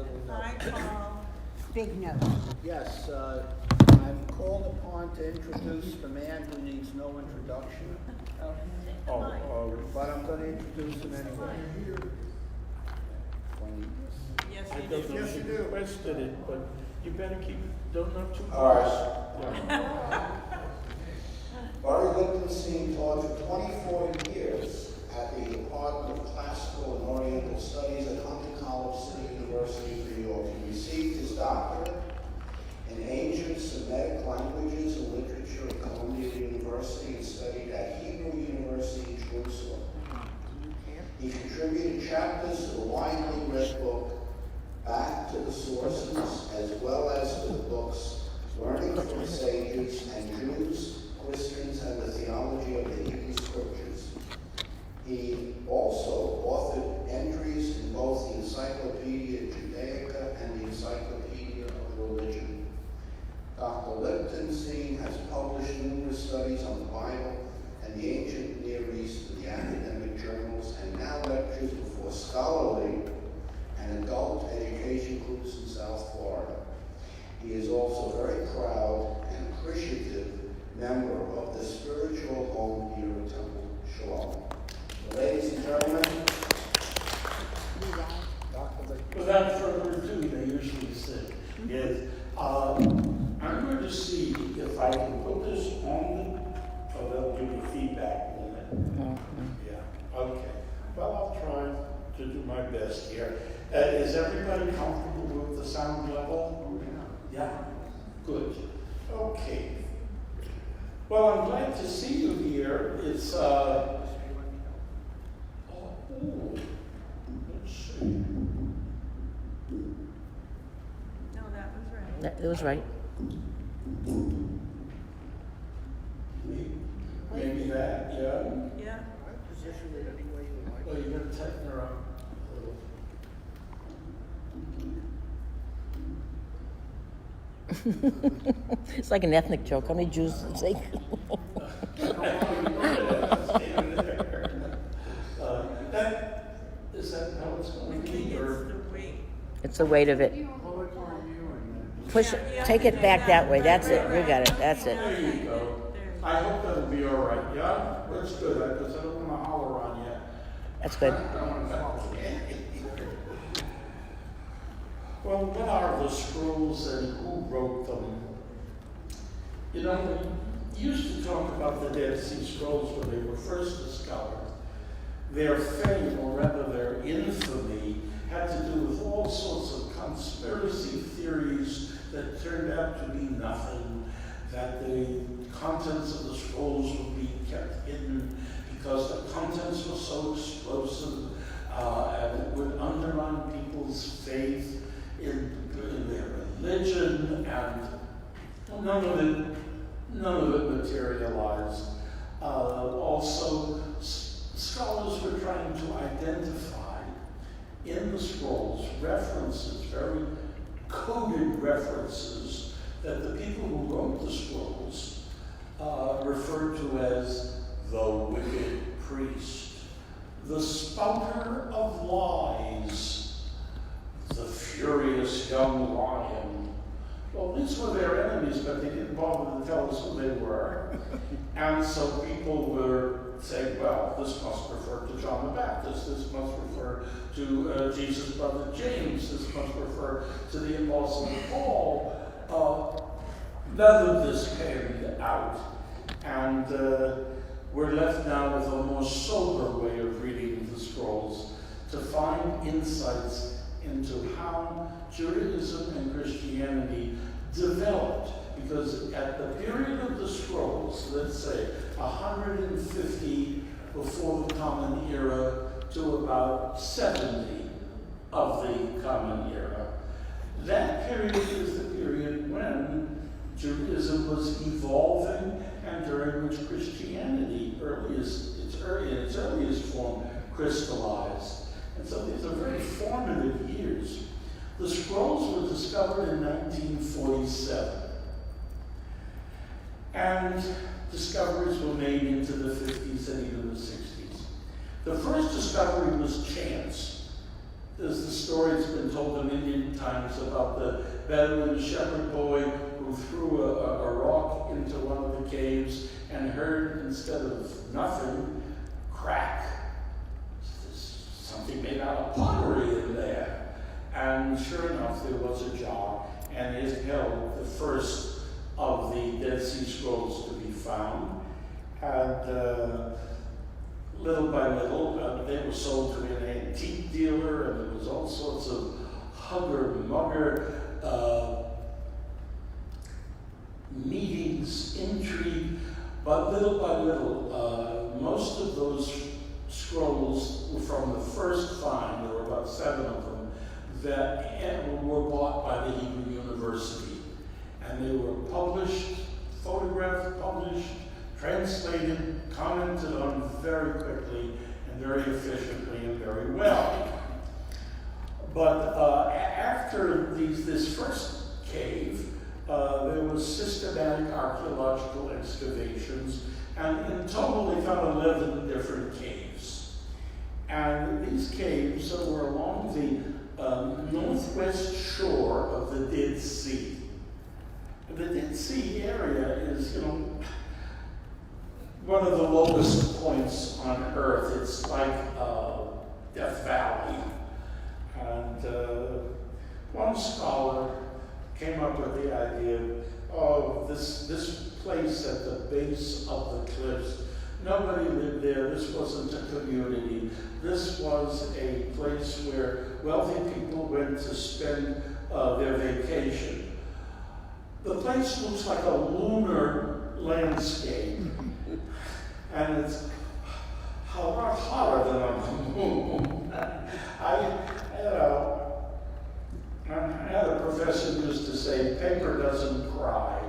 little note. I call. Big note. Yes, I'm called upon to introduce the man who needs no introduction, but I'm going to introduce him anyway. Yes, I you don't do. know if you requested it, but you better don't not too All close. right. Barry Lichtenstein taught for 24 years at the Department of Classical and Oriental Studies at Hunter College City University of New York. He received his doctorate in ancient Semitic languages and literature at Columbia University and studied at Hebrew University in Jerusalem. He contributed chapters to the widely read book Back to the Sources, as well as to the books Learning from the Sages and Jews, Christians, and the Theology of the Hebrew Scriptures. He also authored entries in both the Encyclopedia Judaica and the Encyclopedia of Religion. Dr. Lichtenstein has published numerous studies on the Bible and the ancient Near East in the academic journals, and now lectures before scholarly and adult education groups in South Florida. He is also a very proud and appreciative member of the spiritual home here at Temple Shalom. So, ladies and gentlemen, Without further ado, they usually say, yes, I'm going to see if I can put this on the, oh, they'll give me feedback in a minute. Yeah, okay. Well, I'll try to do my best here. Is everybody comfortable with the sound level? Yeah? Good. Okay. Well, I'm glad to see you here. It's, let's see. No, that was right. It was right. Maybe that, yeah. Yeah. Position it any way you like. Well, you're going to tighten her up a little. It's like an ethnic joke. How many Jews say? Is that how it's I going to think be? it's Or the weight. It's the weight of it. Push it. Take it back that way. That's it. You got it. That's it. there you go. I hope that'll be all right. Yeah, that's good. Because I don't want to holler on you. That's good. Well, what are the scrolls and who wrote them? You know, we used to talk about the Dead Sea Scrolls when they were first discovered. Their fame, or rather their infamy, had to do with all sorts of conspiracy theories that turned out to be nothing, that the contents of the scrolls would be kept hidden because the contents were so explosive and it would undermine people's faith in their religion, and none of it materialized. Also, scholars were trying to identify in the scrolls references, very coded references, that the people who wrote the scrolls referred to as the wicked priest, the spouter of lies, the furious young lion. Well, these were their enemies, but they didn't bother to tell us who they were. And so people were saying, well, this must refer to John the Baptist, this must refer to Jesus' brother James, this must refer to the Apostle Paul. None of this panned out, and we're left now with a more sober way of reading the scrolls to find insights into how Judaism and Christianity developed, because at the period of the scrolls, let's say 150 before the Common Era to about 70 of the Common Era, that period is the period when Judaism was evolving and during which Christianity, in its earliest form, crystallized. And so these are very formative years. The scrolls were discovered in 1947. And discoveries were made into the 50s and even the 60s. The first discovery was chance. There's the story that's been told of an Indian many times about the Bedouin shepherd boy who threw a rock into one of the caves and heard, instead of nothing, crack. There's something made out of pottery in there. And sure enough, there was a jar, and it held the first of the Dead Sea Scrolls to be found. And little by little, they were sold to an antique dealer, and there was all sorts of hugger-mugger meetings, intrigue, but little by little, most of those scrolls were from the first find. There were about 7 of them that were bought by the Hebrew University, and they were published, photographed, published, translated, commented on very quickly and very efficiently and very well. But after this first cave, there was systematic archaeological excavations, and in total they found 11 different caves. And these caves were along the northwest shore of the Dead Sea. The Dead Sea area is, one of the lowest points on Earth. It's like Death Valley. And one scholar came up with the idea of this place at the base of the cliffs. Nobody lived there. This wasn't a community. This was a place where wealthy people went to spend their vacation. The place looks like a lunar landscape, and it's a lot hotter than on the moon. I had a professor who used to say, paper doesn't cry.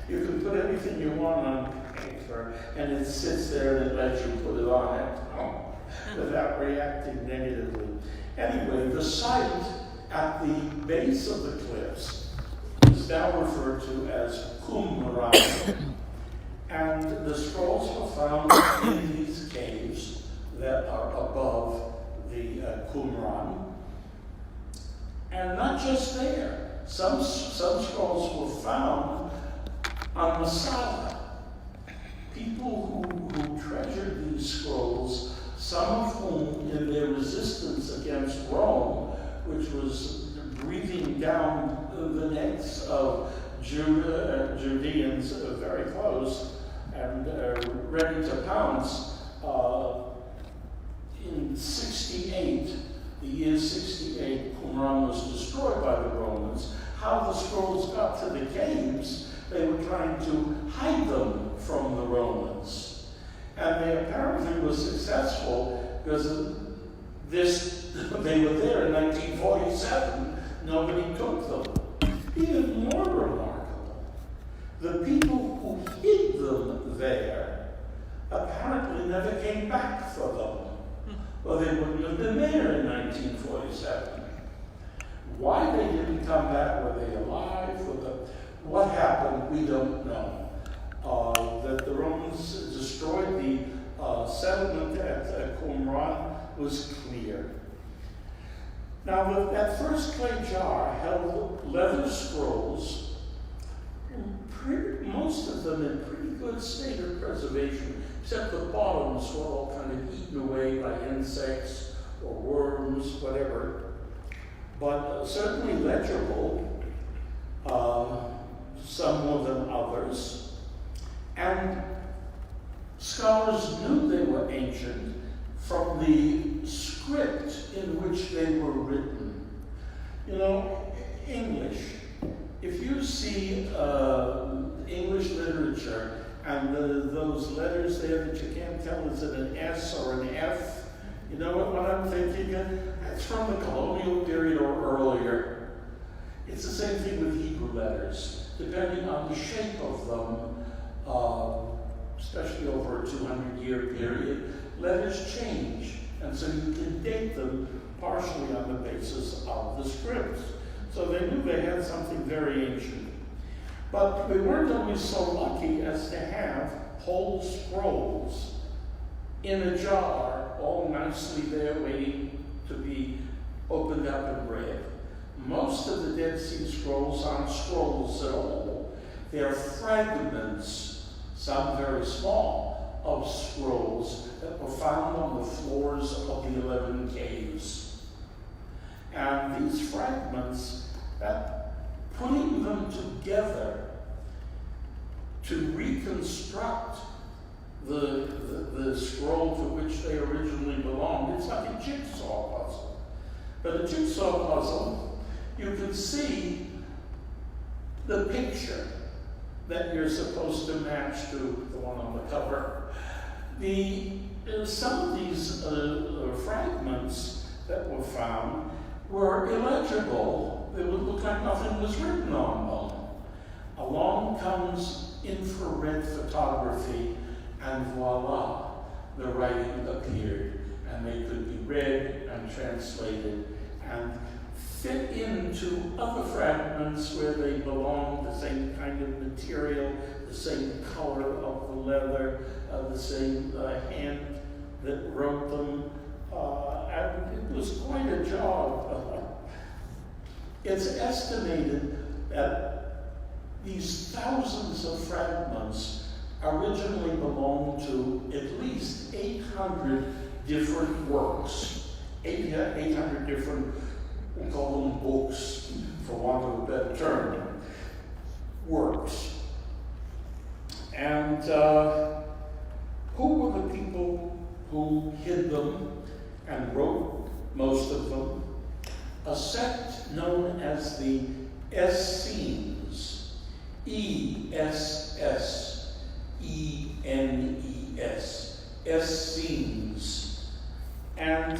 You can put anything you want on paper, and it sits there and it lets you put it on it without reacting negatively. Anyway, the site at the base of the cliffs is now referred to as Qumran, and the scrolls were found in these caves that are above the Qumran. And not just there. Some scrolls were found on Masada. People who treasured these scrolls, some of whom in their resistance against Rome, which was breathing down the necks of Judeans very close and ready to pounce, in 68, the year 68, Qumran was destroyed by the Romans. How the scrolls got to the caves, they were trying to hide them from the Romans. And they apparently were successful because they were there in 1947. Nobody took them. Even more remarkable, the people who hid them there apparently never came back for them. Well, they wouldn't have been there in 1947. Why they didn't come back, were they alive? What happened, we don't know. That the Romans destroyed the settlement at Qumran was clear. Now, that first clay jar held leather scrolls, most of them in pretty good state of preservation, except the bottoms were all kind of eaten away by insects or worms, whatever. But certainly legible, some more than others. And scholars knew they were ancient from the script in which they were written. English. If you see English literature and those letters there that you can't tell, is it an S or an F? You know what I'm thinking? That's from the colonial period or earlier. It's the same thing with Hebrew letters. Depending on the shape of them, especially over a 200-year period, letters change. And so you can date them partially on the basis of the scripts. So they knew they had something very ancient. But we weren't always so lucky as to have whole scrolls in a jar, all nicely there waiting to be opened up and read. Most of Dead Sea Scrolls aren't scrolls at all. They're fragments, some very small, of scrolls that were found on the floors of the 11 caves. And these fragments, putting them together to reconstruct the scroll to which they originally belonged, it's like a jigsaw puzzle. But a jigsaw puzzle, you can see the picture that you're supposed to match to the one on the cover. Some of these fragments that were found were illegible. It would look like nothing was written on them. Along comes infrared photography, and voila, the writing appeared, and they could be read and translated and fit into other fragments where they belong, the same kind of material, the same color of the leather, the same hand that wrote them, and it was quite a job. It's estimated that these thousands of fragments originally belonged to at least 800 different works, 800 different, we'll call them books, for want of a better term, works. And who were the people who hid them and wrote most of them? A sect known as the Essenes, E-S-S-E-N-E-S, Essenes. And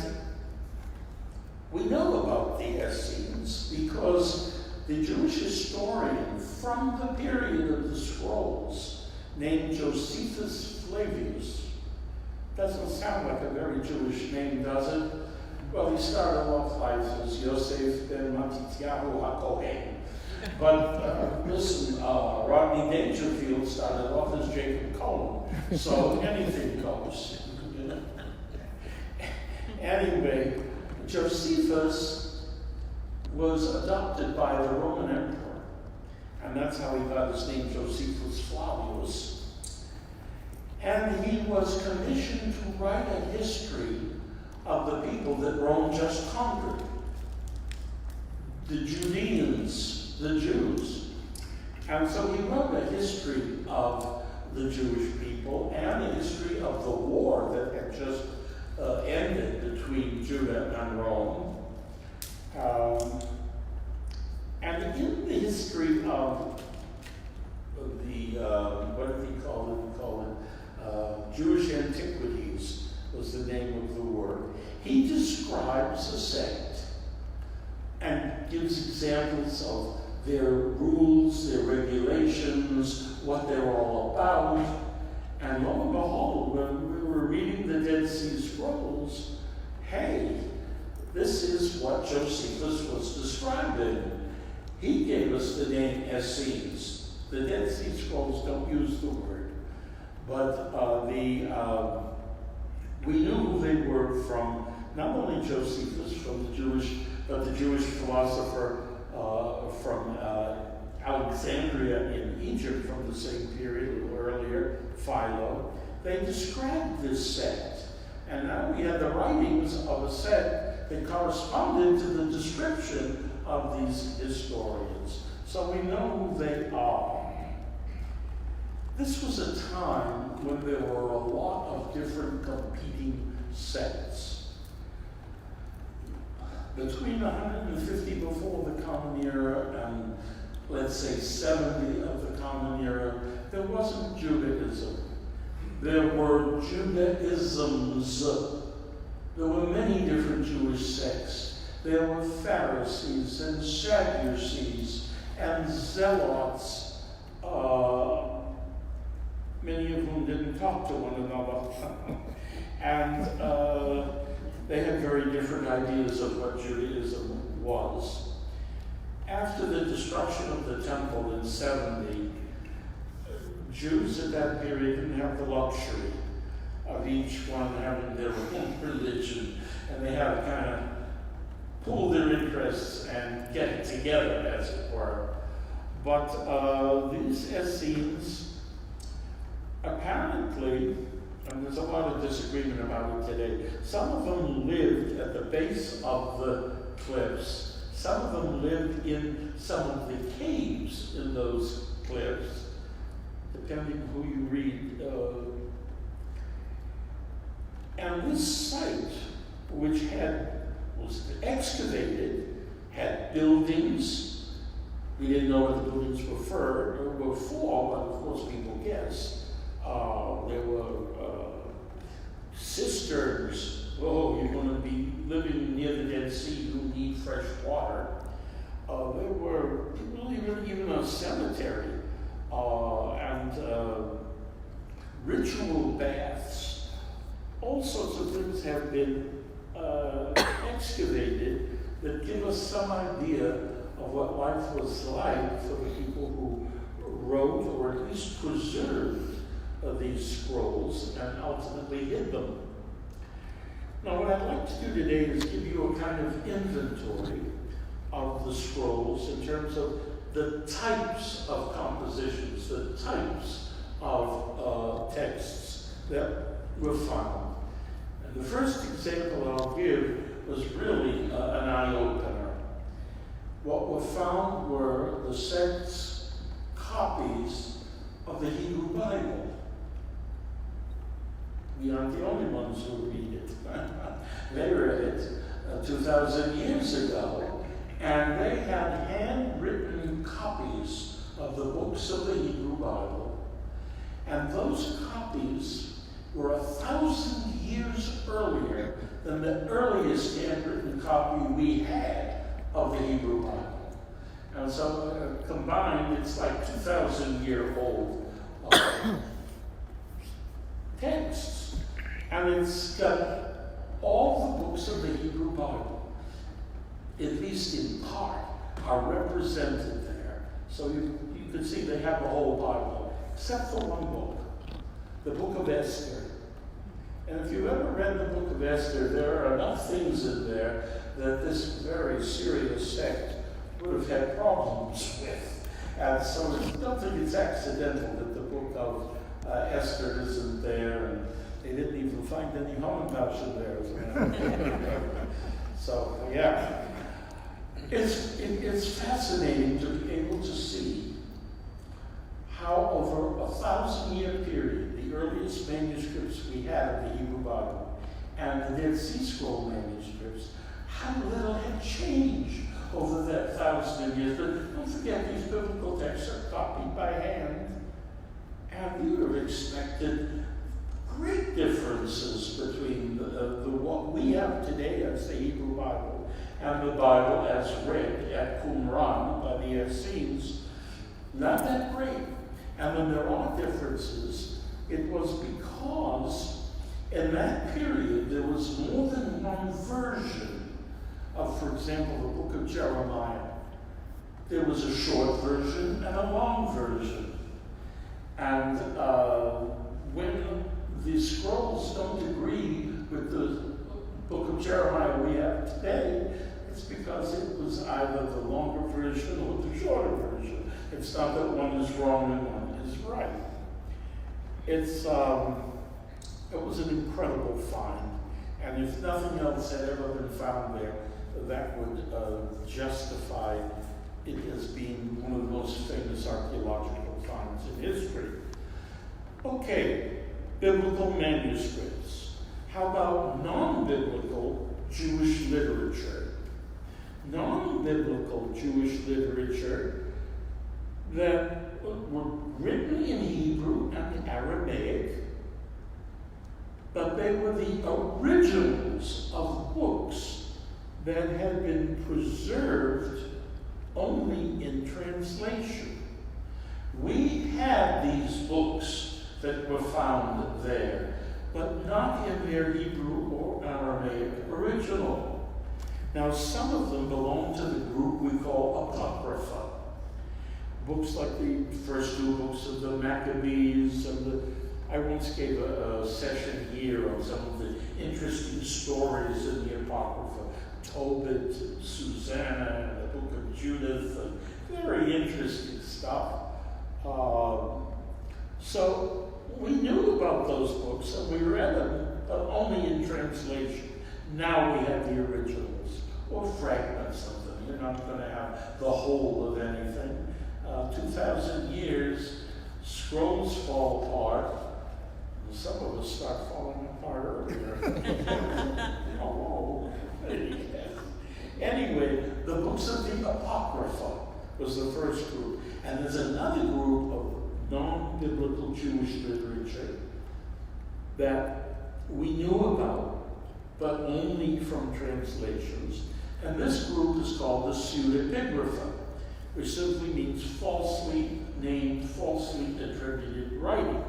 we know about the Essenes because the Jewish historian from the period of the scrolls, named Josephus Flavius, doesn't sound like a very Jewish name, does it? Well, he started off life as Yosef ben Matityahu HaKohen. But listen, Rodney Dangerfield started off as Jacob Cohen, so anything goes. You know? Anyway, Josephus was adopted by the Roman emperor, and that's how he got his name, Josephus Flavius. And he was commissioned to write a history of the people that Rome just conquered, the Judeans, the Jews. And so he wrote a history of the Jewish people and a history of the war that had just ended between Judah and Rome. And in the history of the, what did he call it? He called it Jewish Antiquities was the name of the work. He describes a sect and gives examples of their rules, their regulations, what they're all about. And lo and behold, when we were reading the Dead Sea Scrolls, hey, this is what Josephus was describing. He gave us the name Essenes. The Dead Sea Scrolls don't use the word, but we knew who they were from, not only Josephus, from the Jewish philosopher from Alexandria in Egypt from the same period, a little earlier, Philo. They described this sect, and now we had the writings of a sect that corresponded to the description of these historians. So we know who they are. This was a time when there were a lot of different competing sects. Between 150 before the Common Era and, let's say, 70 of the Common Era, there wasn't Judaism. There were Judaisms. There were many different Jewish sects. There were Pharisees and Sadducees and Zealots, many of whom didn't talk to one another. And they had very different ideas of what Judaism was. After the destruction of the temple in 70, Jews at that period didn't have the luxury of each one having their own religion, and they had to kind of pool their interests and get together, as it were. But these Essenes, apparently, and there's a lot of disagreement about it today, some of them lived at the base of the cliffs. Some of them lived in some of the caves in those cliffs, depending who you read. And this site, which was excavated, had buildings. We didn't know what the buildings were for, but of course people guessed. There were cisterns. Oh, you're going to be living near the Dead Sea, you need fresh water. There were even a cemetery and ritual baths. All sorts of things have been excavated that give us some idea of what life was like for the people who wrote or at least preserved these scrolls and ultimately hid them. Now, what I'd like to do today is give you a kind of inventory of the scrolls in terms of the types of compositions, the types of texts that were found. And the first example I'll give was really an eye-opener. What were found were the sect's copies of the Hebrew Bible. We aren't the only ones who read it. They read it 2,000 years ago, and they had handwritten copies of the books of the Hebrew Bible. And those copies were 1,000 years earlier than the earliest handwritten copy we had of the Hebrew Bible. And so combined, it's like 2,000-year-old texts. And it's got all the books of the Hebrew Bible, at least in part, are represented there. So you can see they have the whole Bible, except for one book, the Book of Esther. And if you've ever read the Book of Esther, there are enough things in there that this very serious sect would have had problems with. And so I don't think it's accidental that the Book of Esther isn't there, and they didn't even find any Hamantash in there. So, yeah. It's fascinating to be able to see how over a 1,000-year period, the earliest manuscripts we had of the Hebrew Bible and the Dead Sea Scroll manuscripts, how little had changed over that 1,000 years. But don't forget, these biblical texts are copied by hand, and we would have expected great differences between what we have today as the Hebrew Bible and the Bible as read at Qumran by the Essenes. Not that great. And when there are differences, it was because in that period there was more than one version of, for example, the book of Jeremiah. There was a short version and a long version. And when the scrolls don't agree with the book of Jeremiah we have today, it's because it was either the longer version or the shorter version. It's not that one is wrong and one is right. It was an incredible find, and if nothing else had ever been found there, that would justify it as being one of the most famous archaeological finds in history. Okay, biblical manuscripts. How about non-biblical Jewish literature? Non-biblical Jewish literature that were written in Hebrew and Aramaic, but they were the originals of books that had been preserved only in translation. We had these books that were found there, but not in their Hebrew or Aramaic original. Now, some of them belong to the group we call Apocrypha. Books like the first two books of the Maccabees, and I once gave a session here on some of the interesting stories in the Apocrypha. Tobit, Susanna, and the book of Judith, and very interesting stuff. So we knew about those books and we read them, but only in translation. Now we have the originals, or fragments of them. You're not going to have the whole of anything. 2,000 years, scrolls fall apart. Some of us start falling apart earlier. Oh, anyway, the books of the Apocrypha was the first group. And there's another group of non-biblical Jewish literature that we knew about, but only from translations. And this group is called the pseudepigrapha, which simply means falsely named, falsely attributed writings.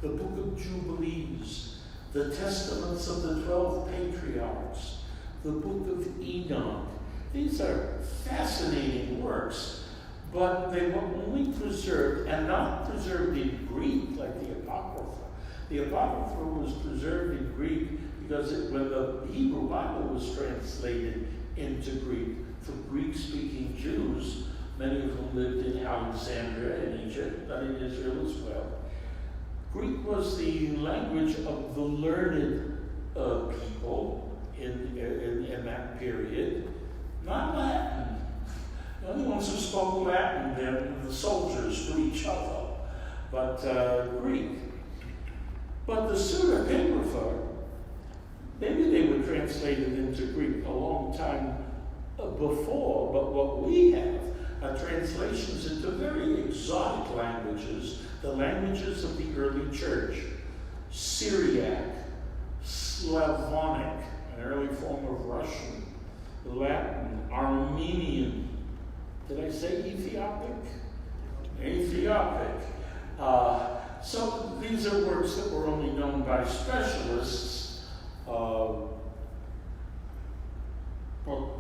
The Book of Jubilees, the Testaments of the 12 Patriarchs, the Book of Enoch. These are fascinating works, but they were only preserved, and not preserved in Greek like the Apocrypha. The Apocrypha was preserved in Greek because when the Hebrew Bible was translated into Greek for Greek-speaking Jews, many of whom lived in Alexandria in Egypt, but in Israel as well, Greek was the language of the learned people in that period, not Latin. The only ones who spoke Latin then were the soldiers to each other, but Greek. But the pseudepigrapha, maybe they were translated into Greek a long time before, but what we have are translations into very exotic languages, the languages of the early church: Syriac, Slavonic, an early form of Russian, Latin, Armenian. Did I say Ethiopic? Ethiopic. So these are works that were only known by specialists. Well,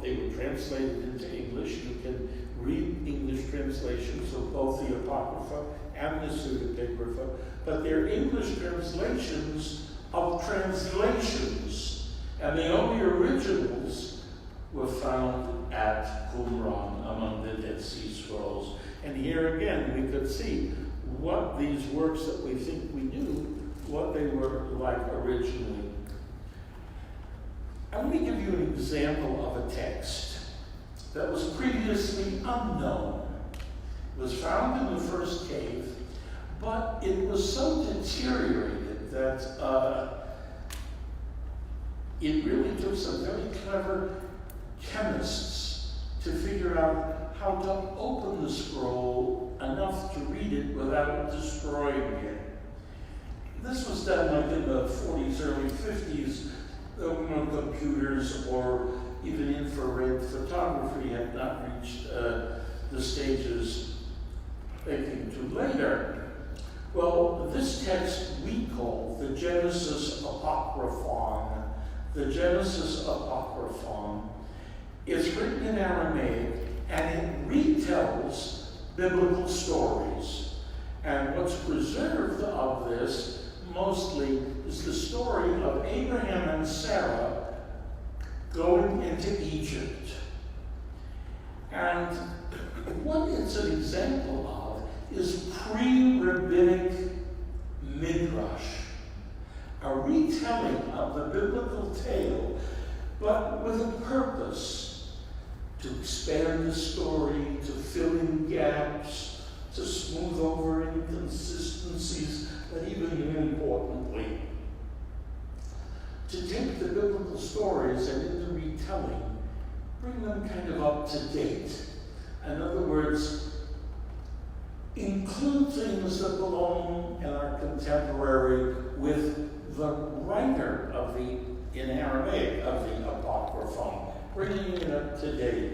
they were translated into English. You can read English translations of both the Apocrypha and the pseudepigrapha, but they're English translations of translations, and the only originals were found at Qumran among the Dead Sea Scrolls. And here again, we could see what these works that we think we knew, what they were like originally. I'm going to give you an example of a text that was previously unknown. It was found in the first cave, but it was so deteriorated that it really took some very clever chemists to figure out how to open the scroll enough to read it without destroying it. This was done like in the 40s, early 50s. There were no computers or even infrared photography had not reached the stages they came to later. Well, this text we call the Genesis Apocryphon. The Genesis Apocryphon is written in Aramaic, and it retells biblical stories. And what's preserved of this mostly is the story of Abraham and Sarah going into Egypt. And what it's an example of is pre-rabbinic midrash, a retelling of the biblical tale, but with a purpose: to expand the story, to fill in gaps, to smooth over inconsistencies, but even more importantly, to take the biblical stories and in the retelling, bring them kind of up to date. In other words, include things that belong and are contemporary with the writer of the, in Aramaic, of the Apocryphon, bringing it up to date.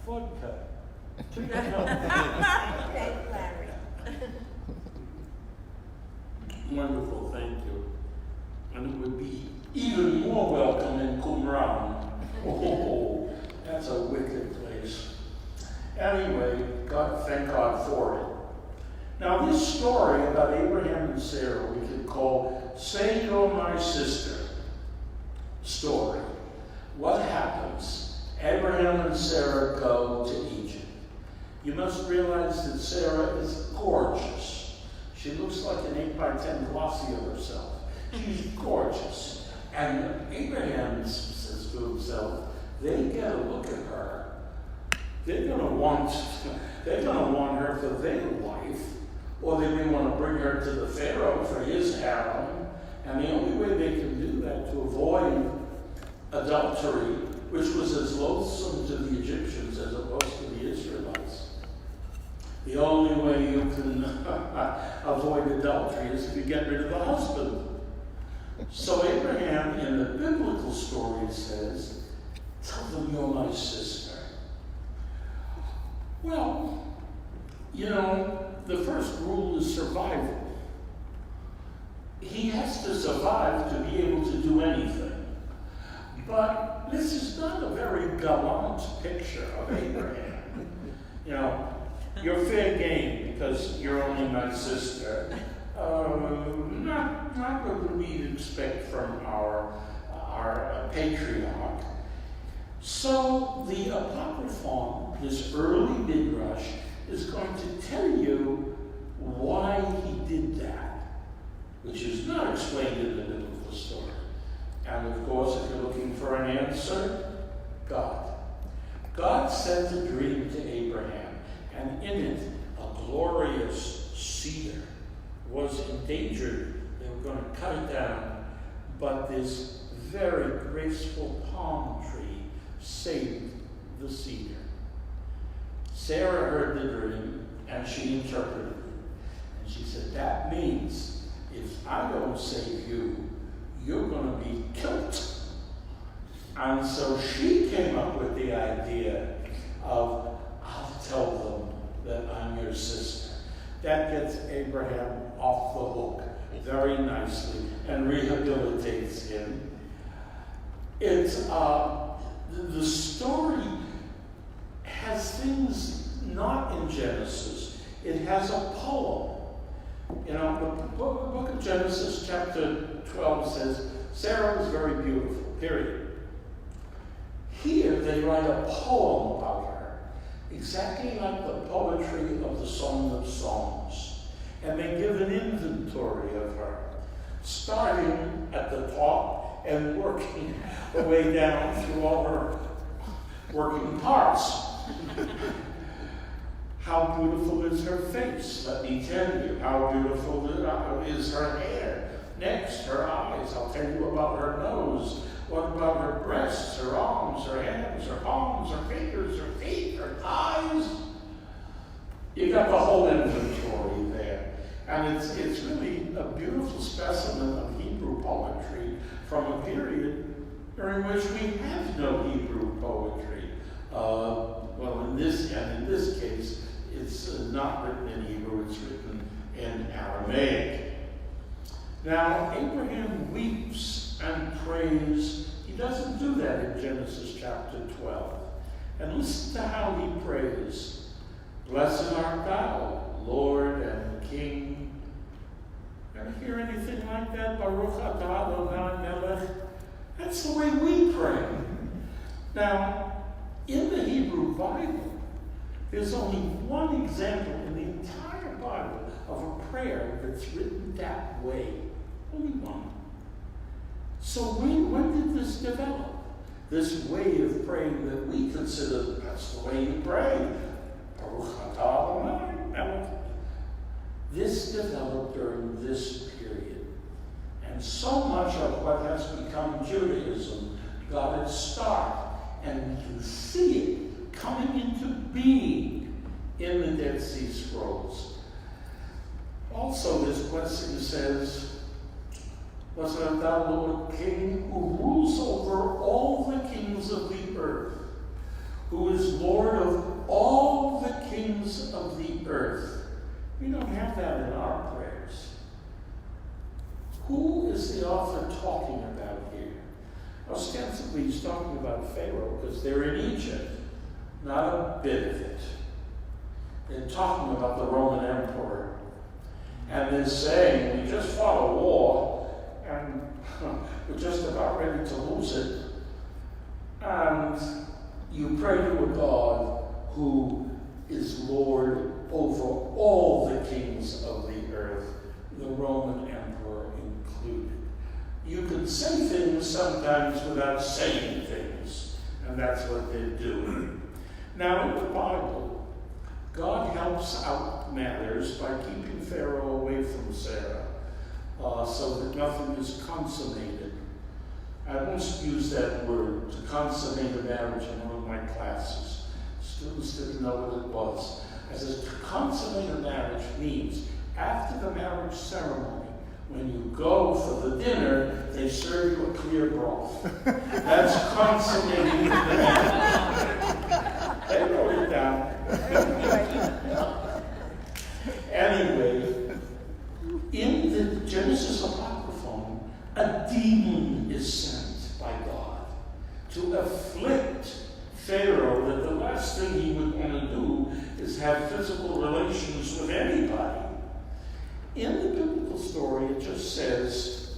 Vodka. Okay, Larry. Wonderful, thank you. And it would be even more welcome in Qumran. Oh, that's a wicked place. Anyway, thank God for it. Now, this story about Abraham and Sarah we could call "Say You're My Sister" story. what happens? Abraham and Sarah go to Egypt. You must realize that Sarah is gorgeous. She looks like an 8x10 glossy of herself. She's gorgeous. And Abraham says to himself, they get a look at her. They're gonna want her for their wife, or they may want to bring her to the Pharaoh for his harem. And the only way they can do that to avoid adultery, which was as loathsome to the Egyptians as it was to the Israelites, the only way you can avoid adultery is if you get rid of the husband. So Abraham, in the biblical story, says, tell them you're my sister. Well, you know, the first rule is survival. He has to survive to be able to do anything. But this is not a very gallant picture of Abraham. You know, you're fair game because you're only my sister. Not what we'd expect from our patriarch. So the Apocryphon, this early Midrash, is going to tell you why he did that, which is not explained in the biblical story. And of course, if you're looking for an answer, God. God sent a dream to Abraham, and in it, a glorious cedar was endangered. They were going to cut it down, but this very graceful palm tree saved the cedar. Sarah heard the dream, and she interpreted it. And she said, that means if I don't save you, you're going to be killed. And so she came up with the idea of, I'll tell them that I'm your sister. That gets Abraham off the hook very nicely and rehabilitates him. It's the story has things not in Genesis. It has a poem. You know, the book of Genesis, chapter 12 says, Sarah was very beautiful, period. Here they write a poem about her, exactly like the poetry of the Song of Songs. And they give an inventory of her, starting at the top and working her way down through all her working parts. How beautiful is her face? Let me tell you. How beautiful is her hair? Next, her eyes. I'll tell you about her nose. What about her breasts, her arms, her hands, her palms, her fingers, her feet, her thighs? You got the whole inventory there. And it's really a beautiful specimen of Hebrew poetry from a period during which we have no Hebrew poetry. Well, in this case, it's not written in Hebrew, it's written in Aramaic. Now, Abraham weeps and prays. He doesn't do that in Genesis chapter 12. And listen to how he prays. Blessed art thou, Lord and King. Ever hear anything like that? Baruch atah Adonai melech. That's the way we pray. Now, in the Hebrew Bible, there's only one example in the entire Bible of a prayer that's written that way. Only one. So when did this develop? This way of praying that we consider that's the way you pray. Baruch atah Adonai melech. This developed during this period. And so much of what has become Judaism got its start. And we can see it coming into being in the Dead Sea Scrolls. Also, this blessing says, Blessed art thou, Lord King, who rules over all the kings of the earth, who is Lord of all the kings of the earth. We don't have that in our prayers. Who is the author talking about here? Ostensibly, he's talking about Pharaoh because they're in Egypt. Not a bit of it. They're talking about the Roman emperor. And they're saying, we just fought a war, and we're just about ready to lose it. And you pray to a God who is Lord over all the kings of the earth, the Roman emperor included. You can say things sometimes without saying things, and that's what they're doing. Now, in the Bible, God helps out matters by keeping Pharaoh away from Sarah, so that nothing is consummated. I once used that word, to consummate a marriage, in one of my classes. Students didn't know what it was. I said, to consummate a marriage means, after the marriage ceremony, when you go for the dinner, they serve you a clear broth. That's consummating the marriage. They wrote it down. Anyway, in the Genesis Apocryphon, a demon is sent by God to afflict Pharaoh, that the last thing he would want to do is have physical relations with anybody. In the biblical story, it just says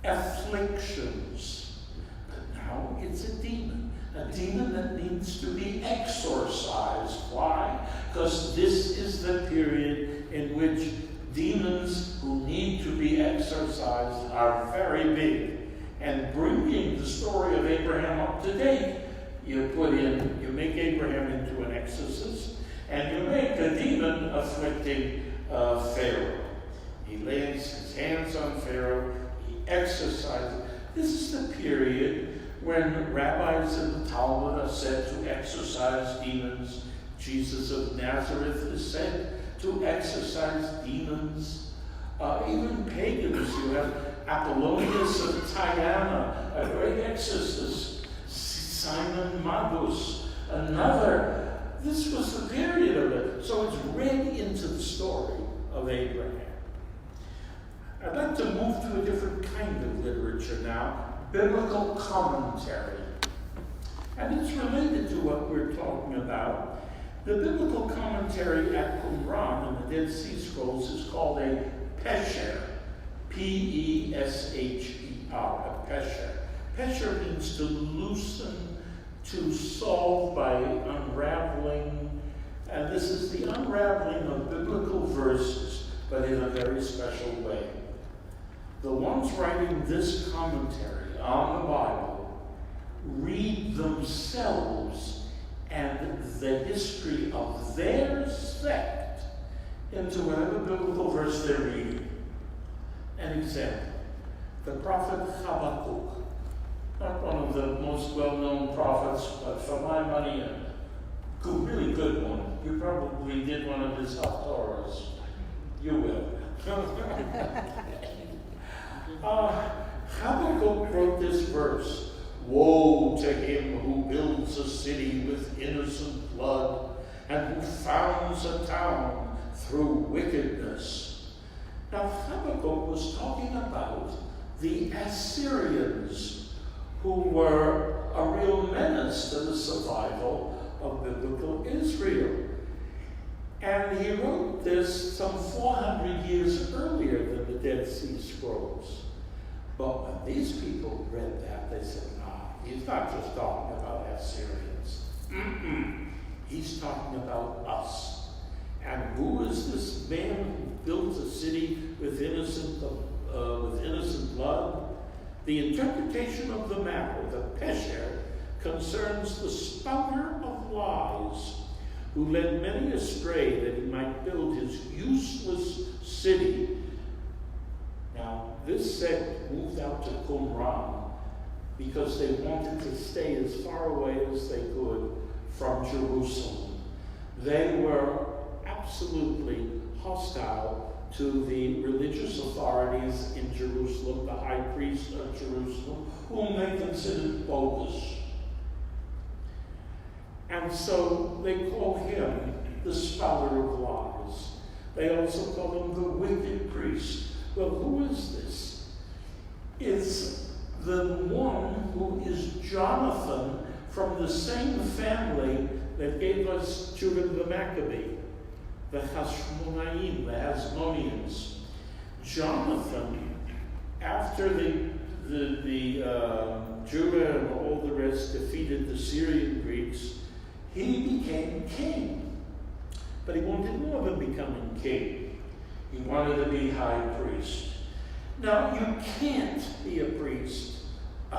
afflictions. But now it's a demon that needs to be exorcised. Why? Because this is the period in which demons who need to be exorcised are very big. And bringing the story of Abraham up to date, you make Abraham into an exorcist, and you make the demon afflicting Pharaoh. He lays his hands on Pharaoh, he exorcises. This is the period when rabbis in the Talmud are said to exorcise demons. Jesus of Nazareth is said to exorcise demons. Even pagans, you have Apollonius of Tyana, a great exorcist. Simon Magus, another. This was the period of it. So it's read into the story of Abraham. I'd like to move to a different kind of literature now, biblical commentary. And it's related to what we're talking about. The biblical commentary at Qumran in the Dead Sea Scrolls is called a pesher, P-E-S-H-E-R, a pesher. Pesher means to loosen, to solve by unraveling. And this is the unraveling of biblical verses, but in a very special way. The ones writing this commentary on the Bible read themselves and the history of their sect into whatever biblical verse they're reading. An example, the prophet Habakkuk, not one of the most well-known prophets, but for my money, a really good one. You probably did one of his Haftorahs. You will. Habakkuk wrote this verse, "Woe to him who builds a city with innocent blood, and who founds a town through wickedness." Now, Habakkuk was talking about the Assyrians, who were a real menace to the survival of biblical Israel. And he wrote this some 400 years earlier than the Dead Sea Scrolls. But when these people read that, they said, he's not just talking about Assyrians. He's talking about us. And who is this man who built a city with innocent blood? The interpretation of the matter, the pesher, concerns the spouter of lies, who led many astray that he might build his useless city. Now, this sect moved out to Qumran because they wanted to stay as far away as they could from Jerusalem. They were absolutely hostile to the religious authorities in Jerusalem, the high priest of Jerusalem, whom they considered bogus. And so they call him the spouter of lies. They also call him the wicked priest. Well, who is this? It's the one who is Jonathan from the same family that gave us Judah the Maccabee, the Hashmonaim, the Hasmoneans. Jonathan, after the Judah and all the rest defeated the Syrian Greeks, he became king. But he wanted more than becoming king. He wanted to be high priest. Now, you can't be a priest,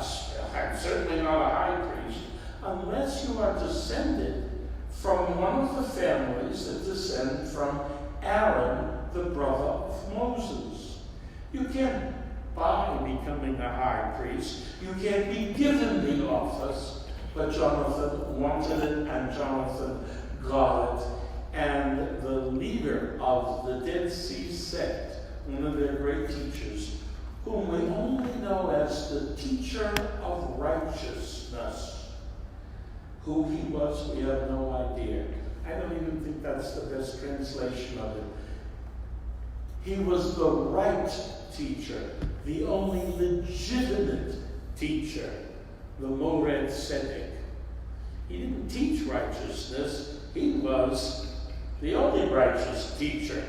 certainly not a high priest, unless you are descended from one of the families that descend from Aaron, the brother of Moses. You can't buy becoming a high priest. You can't be given the office, but Jonathan wanted it and Jonathan got it. And the leader of the Dead Sea sect, one of their great teachers, whom we only know as the teacher of righteousness, who he was, we have no idea. I don't even think that's the best translation of it. He was the right teacher, the only legitimate teacher, the Mored Tzedek. He didn't teach righteousness, he was the only righteous teacher.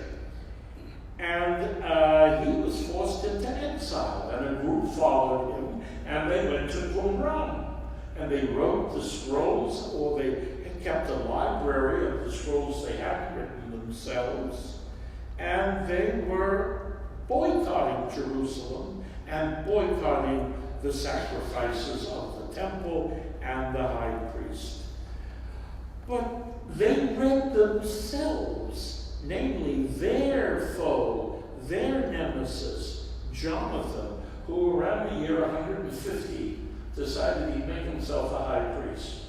And he was forced into exile, and a group followed him, and they went to Qumran. And they wrote the scrolls, or they kept a library of the scrolls they hadn't written themselves, and they were boycotting Jerusalem and boycotting the sacrifices of the temple and the high priest. But they read themselves, namely their foe, their nemesis, Jonathan, who around the year 150 decided he'd make himself a high priest.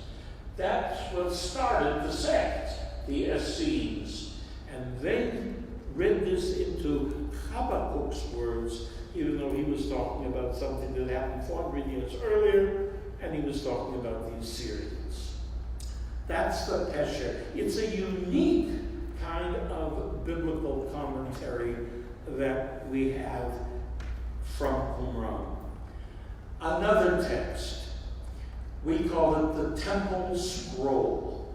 That's what started the sect, the Essenes. And they read this into Habakkuk's words, even though he was talking about something that happened 400 years earlier, and he was talking about the Assyrians. That's the Pesher. It's a unique kind of biblical commentary that we have from Qumran. Another text, we call it the Temple Scroll.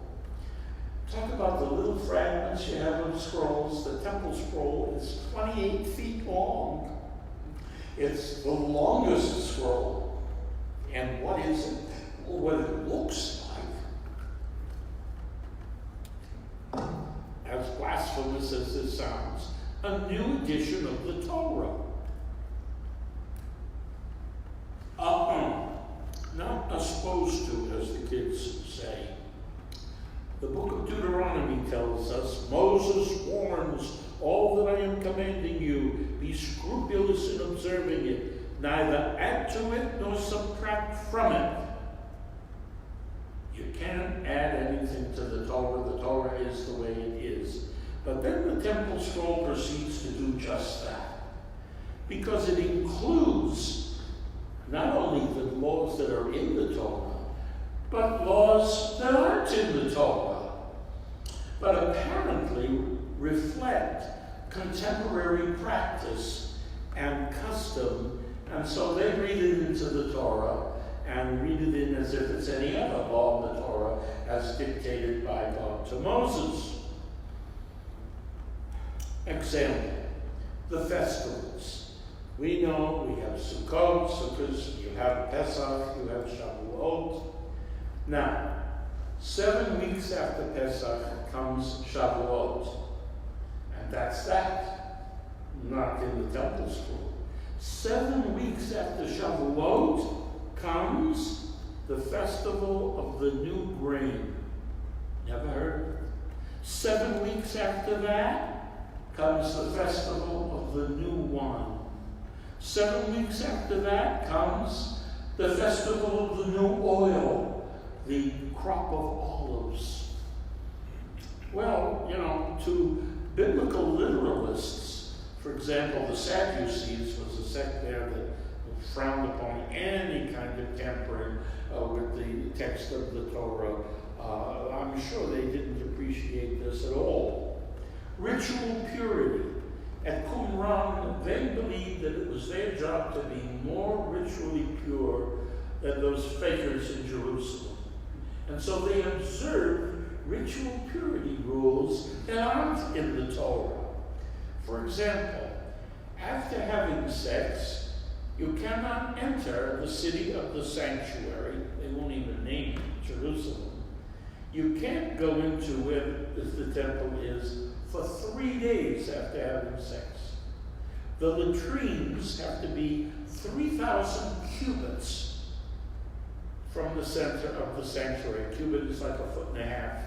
Talk about the little fragments you have of scrolls. The Temple Scroll is 28 feet long. It's the longest scroll. And what is it? Well, what it looks like, as blasphemous as this sounds, a new edition of the Torah. Not supposed to, as the kids say. The book of Deuteronomy tells us, Moses warns, all that I am commanding you, be scrupulous in observing it, neither add to it nor subtract from it. You can't add anything to the Torah. The Torah is the way it is. But then the Temple Scroll proceeds to do just that, because it includes not only the laws that are in the Torah, but laws that aren't in the Torah, but apparently reflect contemporary practice and custom, and so they read it into the Torah and read it in as if it's any other law in the Torah as dictated by God to Moses. Example, the festivals. We know we have Sukkot, you have Pesach, you have Shavuot. Now, 7 weeks after Pesach comes Shavuot. And that's that. Not in the Temple Scroll. 7 weeks after Shavuot comes the festival of the new grain. Never heard of it? 7 weeks after that comes the festival of the new wine. 7 weeks after that comes the festival of the new oil, the crop of olives. Well, to biblical literalists, for example, the Sadducees was a sect there that frowned upon any kind of tampering with the text of the Torah. I'm sure they didn't appreciate this at all. Ritual purity. At Qumran, they believed that it was their job to be more ritually pure than those fakers in Jerusalem. And so they observed ritual purity rules that aren't in the Torah. For example, after having sex, You cannot enter the city of the sanctuary. They won't even name it, Jerusalem. You can't go into where the temple is for 3 days after having sex. The latrines have to be 3,000 cubits from the center of the sanctuary. A cubit is like 1.5 feet.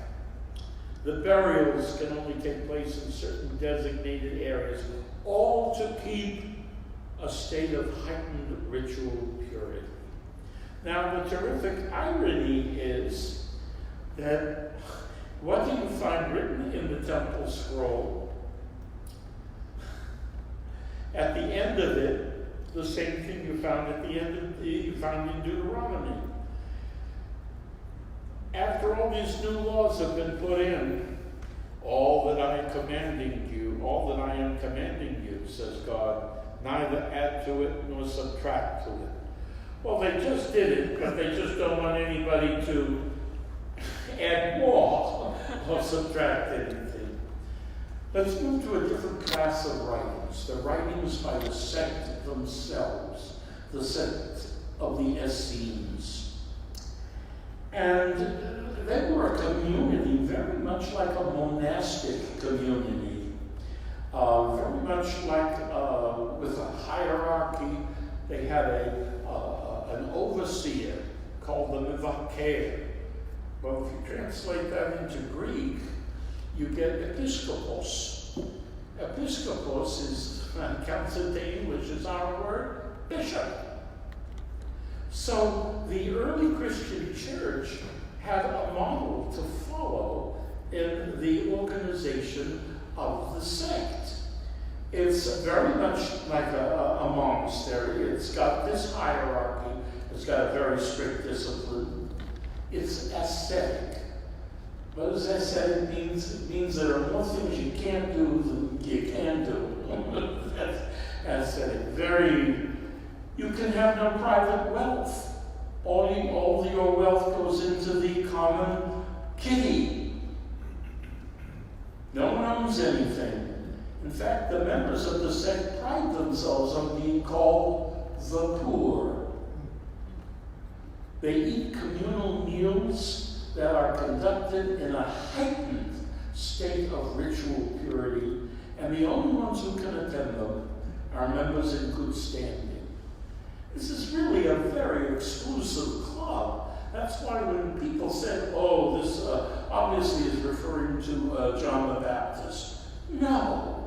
The burials can only take place in certain designated areas, all to keep a state of heightened ritual purity. Now, the terrific irony is that what do you find written in the temple scroll? At the end of it, the same thing you found at the end of you find in Deuteronomy. After all these new laws have been put in, all that I am commanding you, says God, neither add to it nor subtract to it. Well, they just did it, but they just don't want anybody to add more or subtract anything. Let's move to a different class of writings, the writings by the sect themselves, the sect of the Essenes. And they were a community very much like a monastic community, very much like with a hierarchy. They had an overseer called the Mivaker. Well, if you translate that into Greek, you get episkopos. Episkopos is, counts into English as our word, bishop. So the early Christian church had a model to follow in the organization of the sect. It's very much like a monastery. It's got this hierarchy. It's got a very strict discipline. It's ascetic. What does ascetic mean? It means there are more things you can't do than you can do. That's ascetic. You can have no private wealth. All your wealth goes into the common kitty. No one owns anything. In fact, the members of the sect pride themselves on being called the poor. They eat communal meals that are conducted in a heightened state of ritual purity, and the only ones who can attend them are members in good standing. This is really a very exclusive club. That's why when people said, oh, this obviously is referring to John the Baptist. No.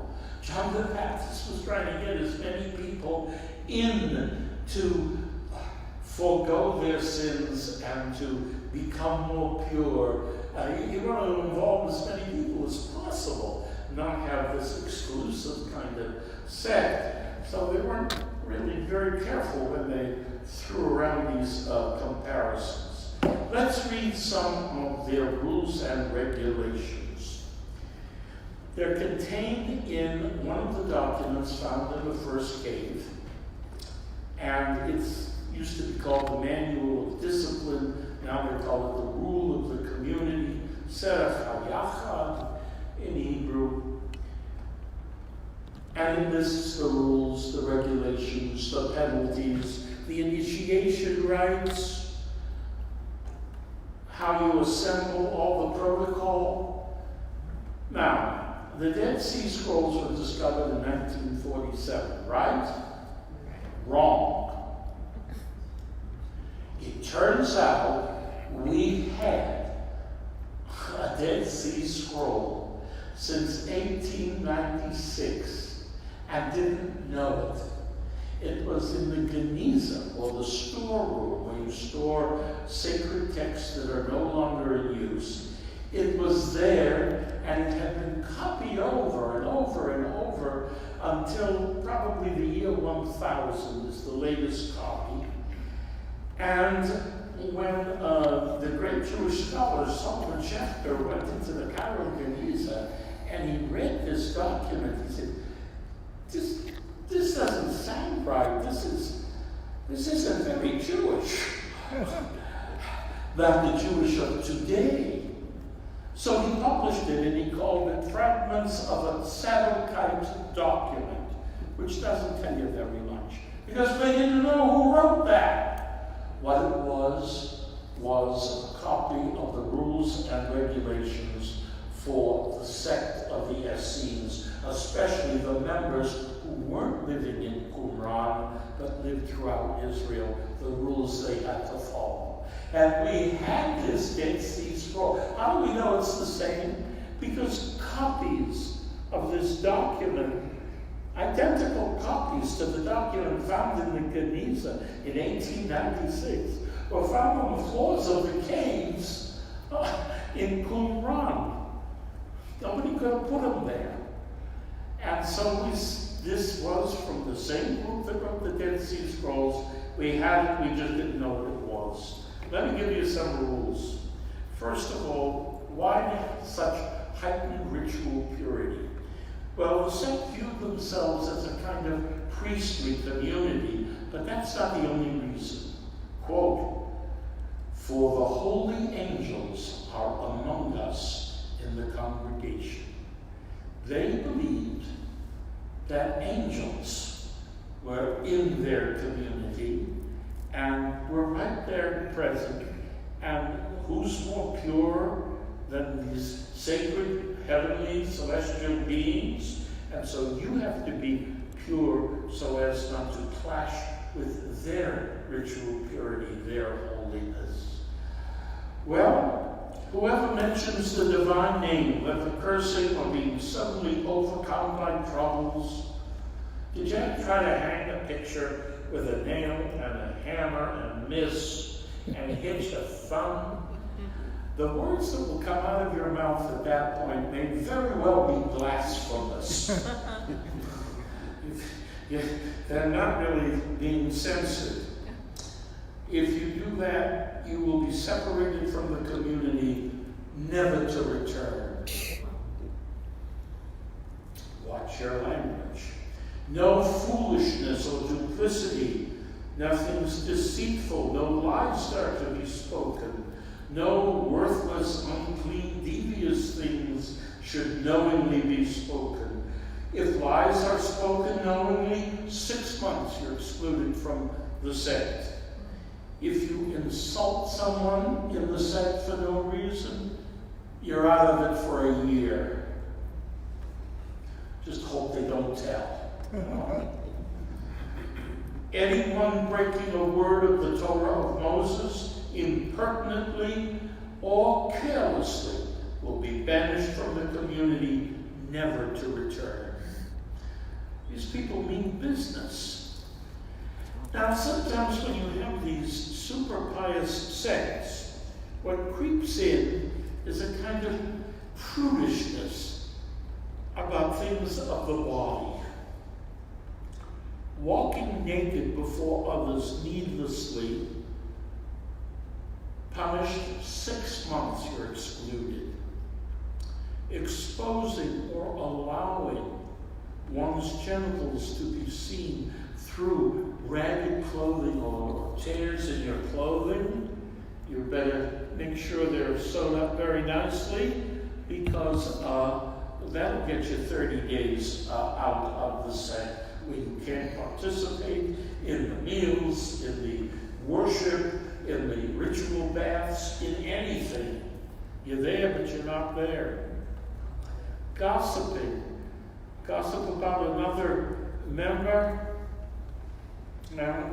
John the Baptist was trying to get as many people in to forego their sins and to become more pure. You want to involve as many people as possible, not have this exclusive kind of sect. So they weren't really very careful when they threw around these comparisons. Let's read some of their rules and regulations. They're contained in one of the documents found in the first cave, and it's used to be called the Manual of Discipline. Now they call it the Rule of the Community, Serach HaYachad in Hebrew. And it lists the rules, the regulations, the penalties, the initiation rites, how you assemble all the protocol. Now, the Dead Sea Scrolls were discovered in 1947, right? Wrong. It turns out we had a Dead Sea Scroll since 1896 and didn't know it. It was in the Geniza, or the storeroom, where you store sacred texts that are no longer in use. It was there, and it had been copied over and over and over until probably the year 1000 is the latest copy. And when the great Jewish scholar Solomon Schechter went into the Cairo Geniza and he read this document, he said, this doesn't sound right. This isn't very Jewish. Not the Jewish of today. So he published it and he called it Fragments of a Sadochite Document, which doesn't tell you very much. because they didn't know who wrote that. What it was a copy of the rules and regulations for the sect of the Essenes, especially the members who weren't living in Qumran, but lived throughout Israel, the rules they had to follow. And we had this Dead Sea Scroll. How do we know it's the same? Because copies of this document, identical copies to the document found in the Geniza in 1896, were found on the floors of the caves in Qumran. Nobody could have put them there. And so this was from the same group that wrote the Dead Sea Scrolls. We had it, we just didn't know what it was. Let me give you some rules. First of all, why such heightened ritual purity? Well, the sect viewed themselves as a kind of priestly community, but that's not the only reason. Quote, "For the holy angels are among us in the congregation." They believed that angels were in their community and were right there present. And who's more pure than these sacred, heavenly, celestial beings? And so you have to be pure so as not to clash with their ritual purity, their holiness. Well, whoever mentions the divine name, whether cursing or being suddenly overcome by troubles. Did you ever try to hang a picture with a nail and a hammer and miss and hit your thumb? The words that will come out of your mouth at that point may very well be blasphemous. They're not really being censored. If you do that, you will be separated from the community, never to return. Watch your language. No foolishness or duplicity. Nothing's deceitful. No lies are to be spoken. No worthless, unclean, devious things should knowingly be spoken. If lies are spoken knowingly, 6 months you're excluded from the sect. If you insult someone in the sect for no reason, you're out of it for a year. Just hope they don't tell. Anyone breaking a word of the Torah of Moses impertinently or carelessly will be banished from the community, never to return. These people mean business. Now, sometimes when you have these super pious sects, what creeps in is a kind of prudishness about things of the body. Walking naked before others needlessly, punished 6 months, you're excluded. Exposing or allowing one's genitals to be seen through ragged clothing or tears in your clothing, you better make sure they're sewed up very nicely, because that'll get you 30 days out of the sect, where you can't participate in the meals, in the worship, in the ritual baths, in anything. You're there, but you're not there. Gossiping. Gossip about another member. Now,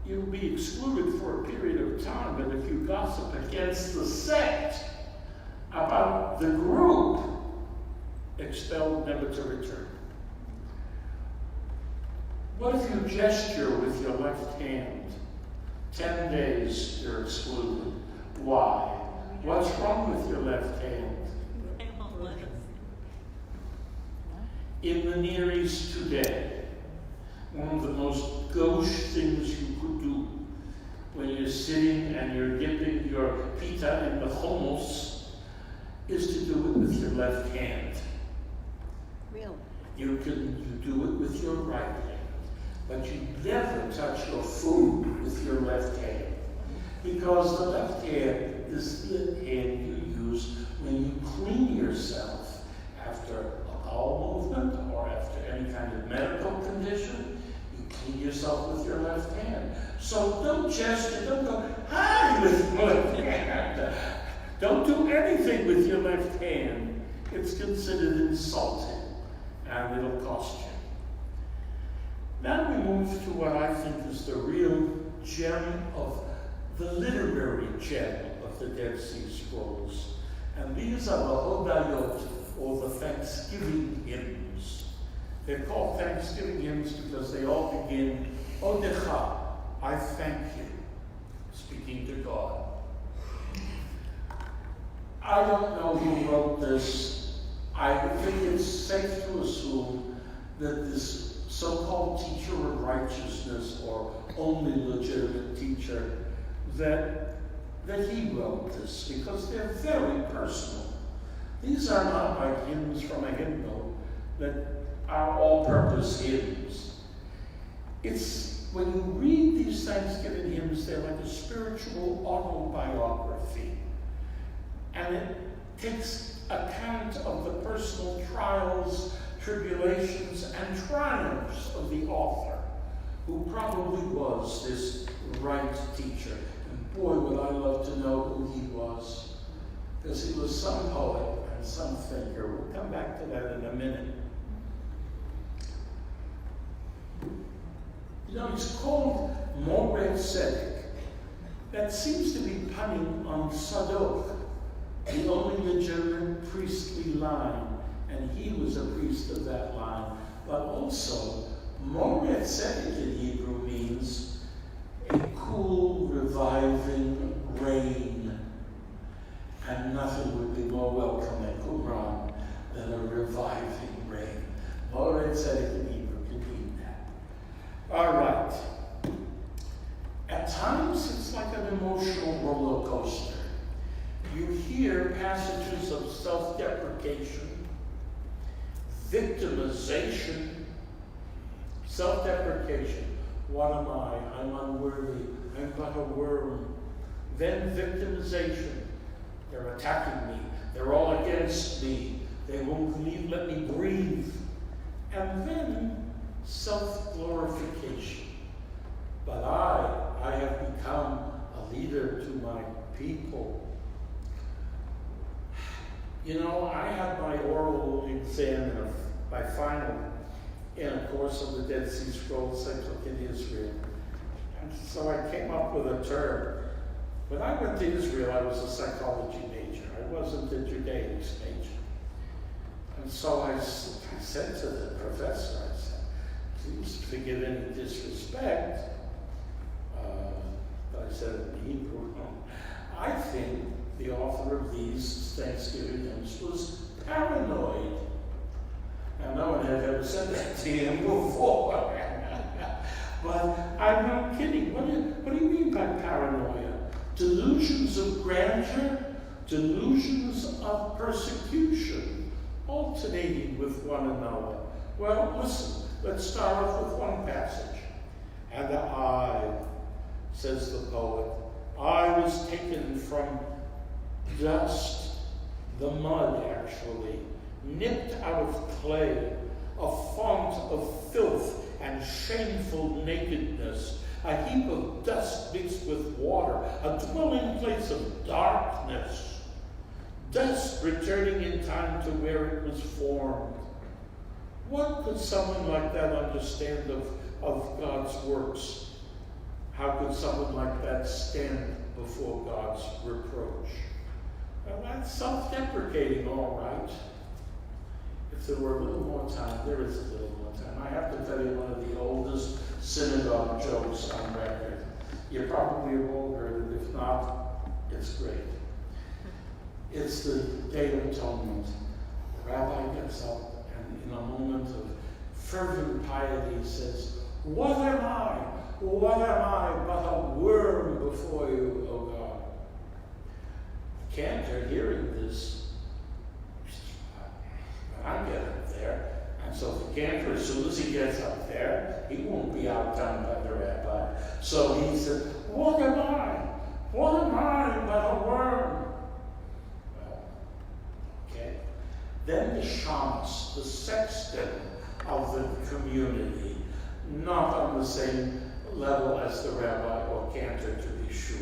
you'll be excluded for a period of time, but if you gossip against the sect about the group, expelled, never to return. What if you gesture with your left hand? 10 days, you're excluded. Why? What's wrong with your left hand? In the Near East today, one of the most gauche things you could do when you're sitting and you're dipping your pita in the hummus is to do it with your left hand. Really? You do it with your right hand, but you never touch your food with your left hand, because the left hand is the hand you use when you clean yourself after a bowel movement or after any kind of medical Don't do anything with your left hand. It's considered insulting, and it'll cost you. Now we move to what I think is the real gem of the literary gem of the Dead Sea Scrolls. And these are the Hodayot, or the Thanksgiving hymns. They're called Thanksgiving hymns because they all begin, Odecha, I thank you, speaking to God. I don't know who wrote this. I think it's safe to assume that this so-called teacher of righteousness, or only legitimate teacher, that he wrote this, because they're very personal. These are not like hymns from a hymnal that are all-purpose hymns. It's, when you read these Thanksgiving hymns, they're like a spiritual autobiography. And it takes account of the personal trials, tribulations, and triumphs of the author, who probably was this right teacher. And boy, would I love to know who he was, because he was some poet and some thinker. We'll come back to that in a minute. You know, he's called Mored Tzedek. That seems to be punning on Sadok, the only legitimate priestly line, and he was a priest of that line. But also, Mored Tzedek in Hebrew means a cool, reviving rain. And nothing would be more welcome at Qumran than a reviving rain. Mored Tzedek in Hebrew can mean that. All right. At times, it's like an emotional roller coaster. You hear passages of self-deprecation, victimization, self-deprecation. What am I? I'm unworthy. I'm but a worm. Then victimization. They're attacking me. They're all against me. They won't let me breathe. And then self-glorification. But I have become a leader to my people. You know, I had my oral exam, my final, in a course of the Dead Sea Scrolls I took in Israel. And so I came up with a term. When I went to Israel, I was a psychology major. I wasn't a Judaism major. And so I said to the professor, I said, please forgive any disrespect. I said it in Hebrew. I think the author of these Thanksgiving hymns was paranoid. Now, no one had ever said that to him before. But I'm not kidding. What do you mean by paranoia? Delusions of grandeur, delusions of persecution, alternating with one another. Well, listen, let's start off with one passage. And I, says the poet, I was taken from dust, the mud actually, nipped out of clay, a font of filth and shameful nakedness, a heap of dust mixed with water, a dwelling place of darkness, dust returning in time to where it was formed. What could someone like that understand of God's works? How could someone like that stand before God's reproach? Well, that's self-deprecating, all right. If there were a little more time, there is a little more time. I have to tell you one of the oldest synagogue jokes on record. You probably have all heard it. If not, it's great. It's the Day of Atonement. The rabbi gets up and in a moment of fervent piety says, what am I? What am I but a worm before you, O God? The cantor, hearing this, I get up there. And so the cantor, as soon as he gets up there, he won't be outdone by the rabbi. So he said, what am I? What am I but a worm? Well, okay. Then the shamus, the sexton of the community, not on the same level as the rabbi or cantor, to be sure,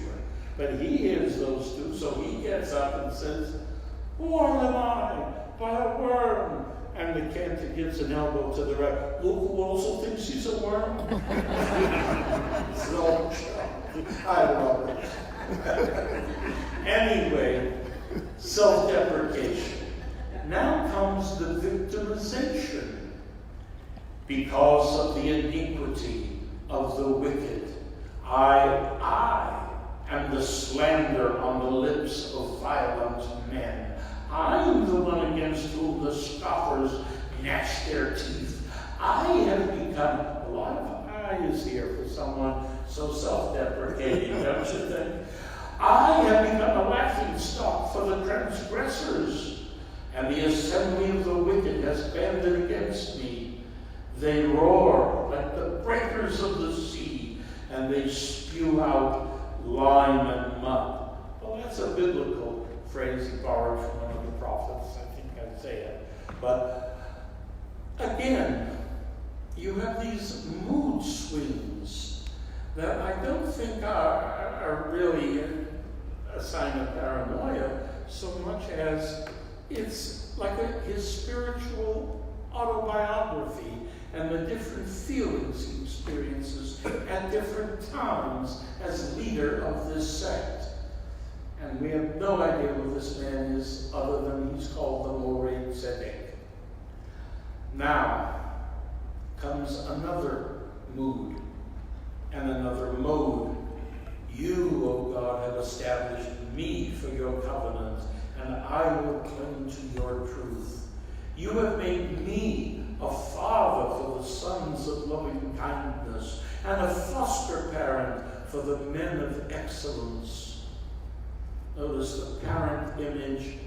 But he hears those two, so he gets up and says, "What am I? But a worm." And the cantor gives an elbow to the rep. Luke, who also thinks he's a worm. So, I love it. Anyway, self-deprecation. Now comes the victimization. Because of the iniquity of the wicked, I am the slander on the lips of violent men. I am the one against whom the scoffers gnash their teeth. I have become, a lot of I is here for someone so self-deprecating, don't you think? I have become a laughing stock for the transgressors, and the assembly of the wicked has banded against me. They roar like the breakers of the sea, and they spew out lime and mud. Well, that's a biblical phrase he borrowed from one of the prophets, I think I'd say it. But again, you have these mood swings that I don't think are really a sign of paranoia so much as it's like his spiritual autobiography and the different feelings he experiences at different times as leader of this sect. And we have no idea what this man is other than he's called the Morei Tzedek. Now comes another mood and another mode. You, O God, have established me for your covenant, and I will cling to your truth. You have made me a father for the sons of loving kindness, and a foster parent for the men of excellence. Notice the parent image.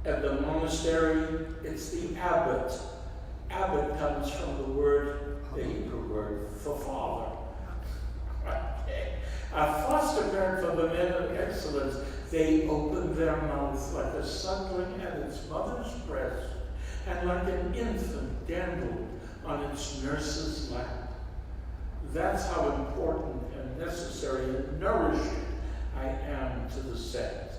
At the monastery, it's the abbot. Abbot comes from the Hebrew word for father. Okay. A foster parent for the men of excellence. They open their mouth like a suckling at its mother's breast, and like an infant dandled on its nurse's lap. That's how important and necessary and nourishing I am to the sect.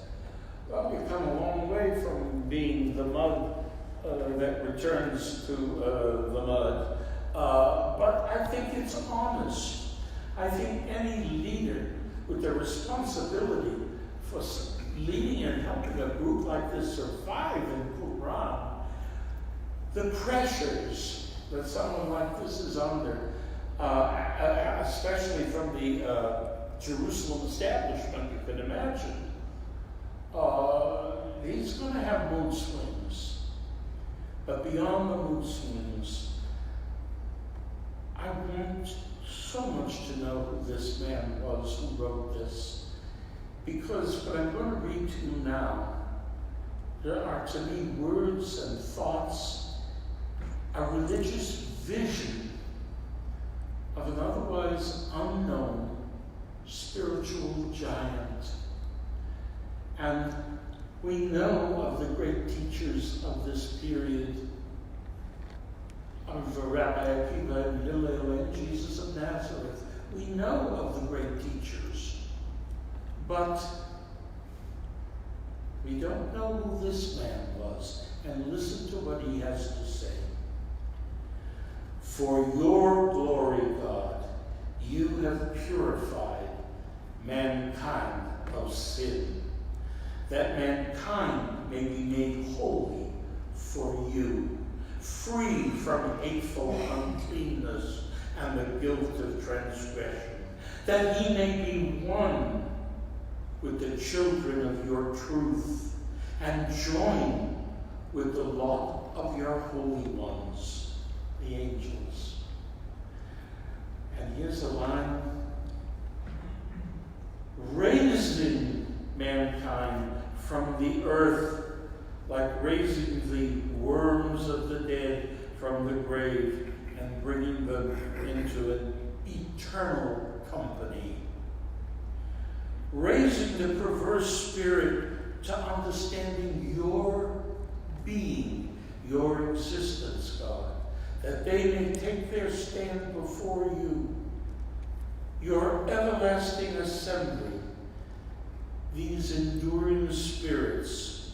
Well, we've come a long way from being the mud that returns to the mud, but I think it's honest. I think any leader with the responsibility for leading and helping a group like this survive in Qumran, the pressures that someone like this is under, especially from the Jerusalem establishment, you can imagine, he's going to have mood swings. But beyond the mood swings, I want so much to know who this man was who wrote this. Because what I'm going to read to you now, there are to me words and thoughts, a religious vision of an otherwise unknown spiritual giant. And we know of the great teachers of this period, of Rabbi Akiva and Hillel and Jesus of Nazareth. We know of the great teachers, but we don't know who this man was. And listen to what he has to say. For your glory, God, you have purified mankind of sin, that mankind may be made holy for you, free from hateful uncleanness and the guilt of transgression, that he may be one with the children of your truth and join with the lot of your holy ones, the angels. And here's a line: raising mankind from the earth, like raising the worms of the dead from the grave and bringing them into an eternal company. Raising the perverse spirit to understanding your being, your existence, God, that they may take their stand before you, your everlasting assembly, these enduring spirits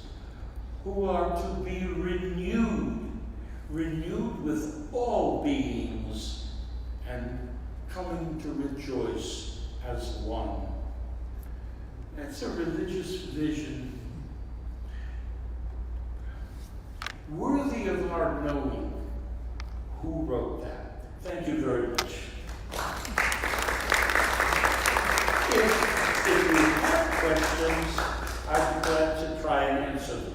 who are to be renewed with all beings and coming to rejoice as one. That's a religious vision worthy of our knowing. Who wrote that? Thank you very much. If you have questions, I'd be glad to try and answer them.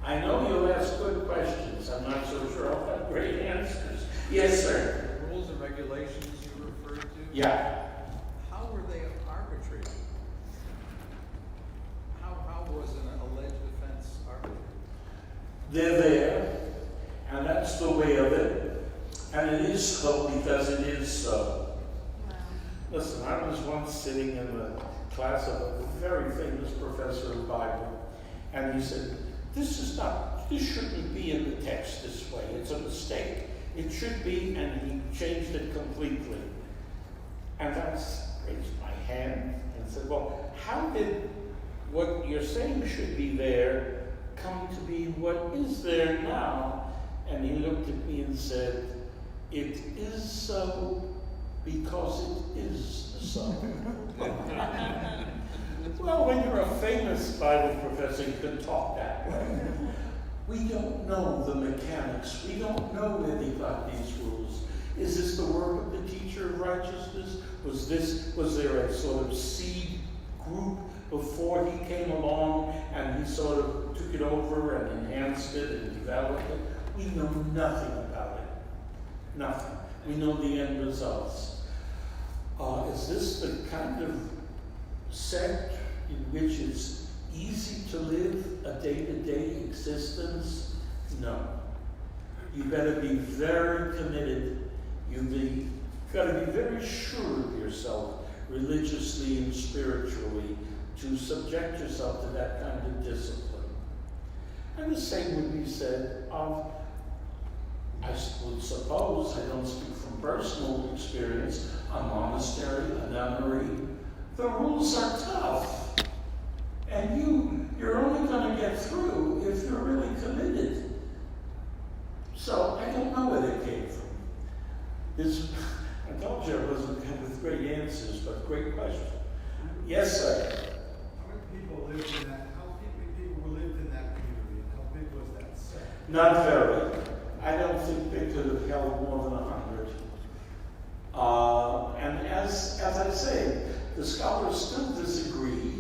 I know you'll ask good questions. I'm not so sure I'll have great answers. Yes, sir. The rules and regulations you referred to? Yeah. How were they arbitrated? How was an alleged offense arbitrated? They're there, and that's the way of it. And it is so because it is so. Wow. Listen, I was once sitting in the class of a very famous professor of Bible, and he said, this shouldn't be in the text this way. It's a mistake. It should be, and he changed it completely. And I raised my hand and said, well, how did what you're saying should be there come to be what is there now? And he looked at me and said, it is so because it is so. Well, when you're a famous Bible professor, you can talk that way. We don't know the mechanics. We don't know where they got these rules. Is this the work of the teacher of righteousness? Was there a sort of seed group before he came along and he sort of took it over and enhanced it and developed it? We know nothing about it. Nothing. We know the end results. Is this the kind of sect in which it's easy to live a day-to-day existence? No. You better be very committed. You've got to be very sure of yourself, religiously and spiritually, to subject yourself to that kind of discipline. And the same would be said of, I would suppose, I don't speak from personal experience, a monastery, a nunnery. The rules are tough. And you're only going to get through if you're really committed. So I don't know where they came from. I told you I wasn't with great answers, but great question. Yes, sir. How many people lived in that? How many people lived in that community? How big was that sect? Not very. I don't think they could have held more than 100. And as I say, the scholars still disagree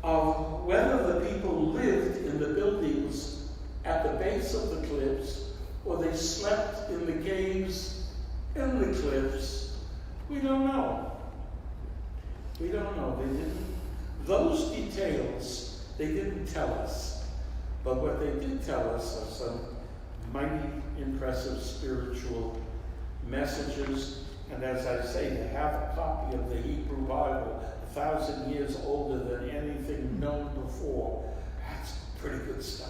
of whether the people lived in the buildings at the base of the cliffs or they slept in the caves in the cliffs. We don't know. We don't know. They didn't. Those details, they didn't tell us. But what they did tell us are some mighty impressive spiritual messages. And as I say, to have a copy of the Hebrew Bible 1,000 years older than anything known before, that's pretty good stuff.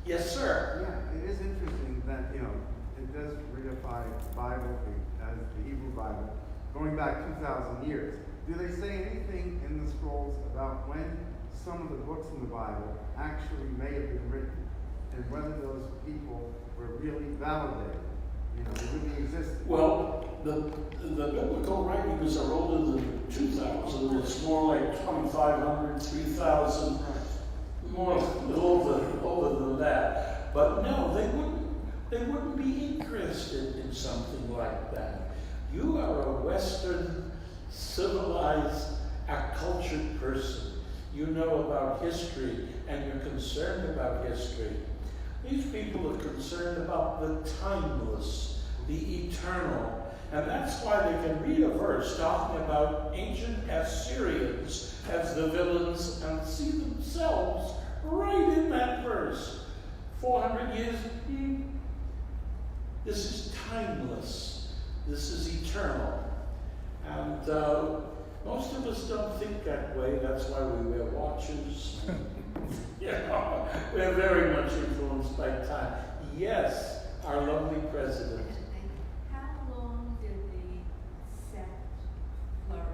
Yes, sir. Yeah, it is interesting that, it does reify the Bible as the Hebrew Bible, going back 2,000 years. Do they say anything in the scrolls about when some of the books in the Bible actually may have been written, and whether those people were really validated? They really existed. Well, the biblical writings are older than 2,000. It's more like 2,500, 3,000, more older than that. But no, they wouldn't be interested in something like that. You are a Western, civilized, accultured person. You know about history, and you're concerned about history. These people are concerned about the timeless, the eternal. And that's why they can read a verse talking about ancient Assyrians as the villains and see themselves right in that verse. 400 years, this is timeless. This is eternal. And most of us don't think that way. That's why we wear watches. We're very much influenced by time. Yes, our lovely president. How long did the sect flourish?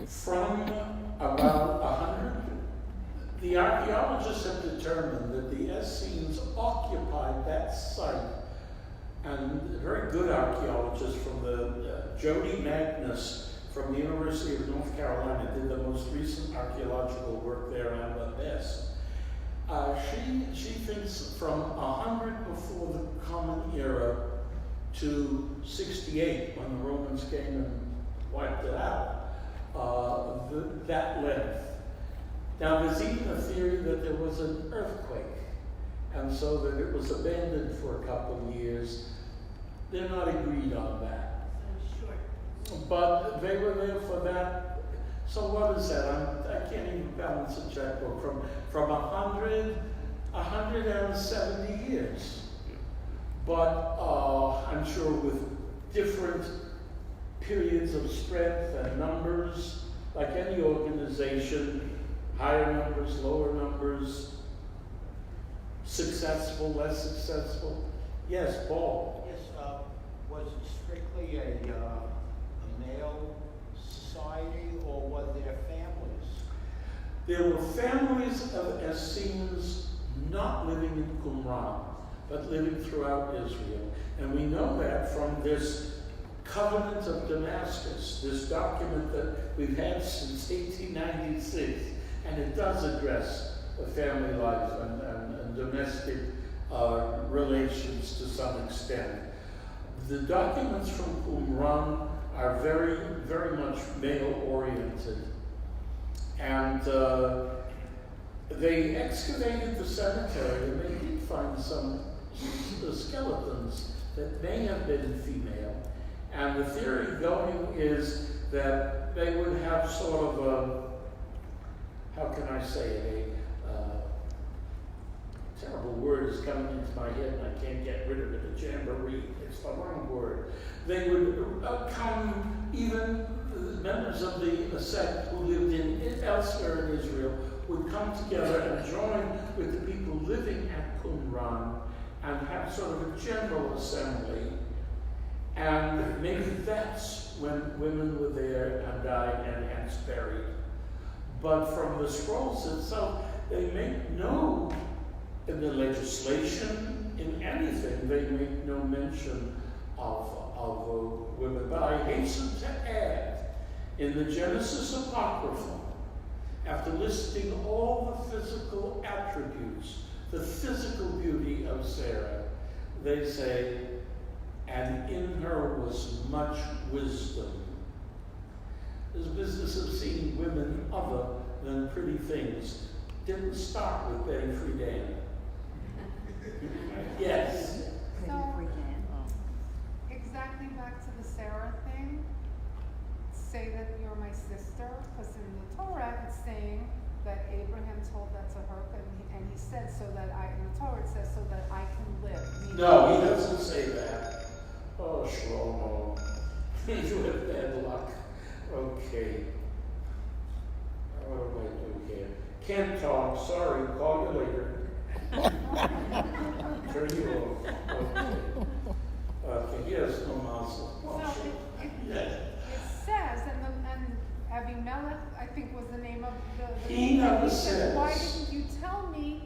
From about 100, the archaeologists have determined that the Essenes occupied that site, and very good archaeologists from the Jody Magnus from the University of North Carolina did the most recent archaeological work there and the best. She thinks from 100 before the Common Era to 68, when the Romans came and wiped it out, that length. Now, there's even a theory that there was an earthquake, and so that it was abandoned for a couple of years. They're not agreed on that. But they were there for that. So what is that? I can't even balance a checkbook. From 170 years. But I'm sure with different periods of strength and numbers, like any organization, higher numbers, lower numbers, successful, less successful. Yes, Paul. Yes, was it strictly a male society, or were there families? There were families of Essenes not living in Qumran, but living throughout Israel. And we know that from this Covenant of Damascus, this document that we've had since 1896, and it does address family life and domestic relations to some extent. The documents from Qumran are very, very much male-oriented. And they excavated the cemetery, and they did find some skeletons that may have been female. And the theory going is that they would have sort of a, how can I say it, a terrible word is coming into my head and I can't get rid of it, a jamboree, it's the wrong word. They would come, even members of the sect who lived elsewhere in Israel would come together and join with the people living at Qumran and have sort of a general assembly. And maybe that's when women were there and died and hence buried. But from the scrolls itself, they make no, in the legislation, in anything, they make no mention of women. But I hasten to add, in the Genesis Apocrypha, after listing all the physical attributes, the physical beauty of Sarah, they say, and in her was much wisdom. This business of seeing women other than pretty things didn't start with Betty Friedan. Yes. So, exactly back to the Sarah thing, say that you're my sister, because in the Torah it's saying that Abraham told that to her, and he said so that in the Torah it says so that I can live. No, he doesn't say that. Oh, Shlomo. You have bad luck. Okay. What do I do here? Can't talk. Sorry. Call you later. Turn you off. Okay. Yes, no muscle. So it says, and Abimelech, I think was the name of the He never says. Why didn't you tell me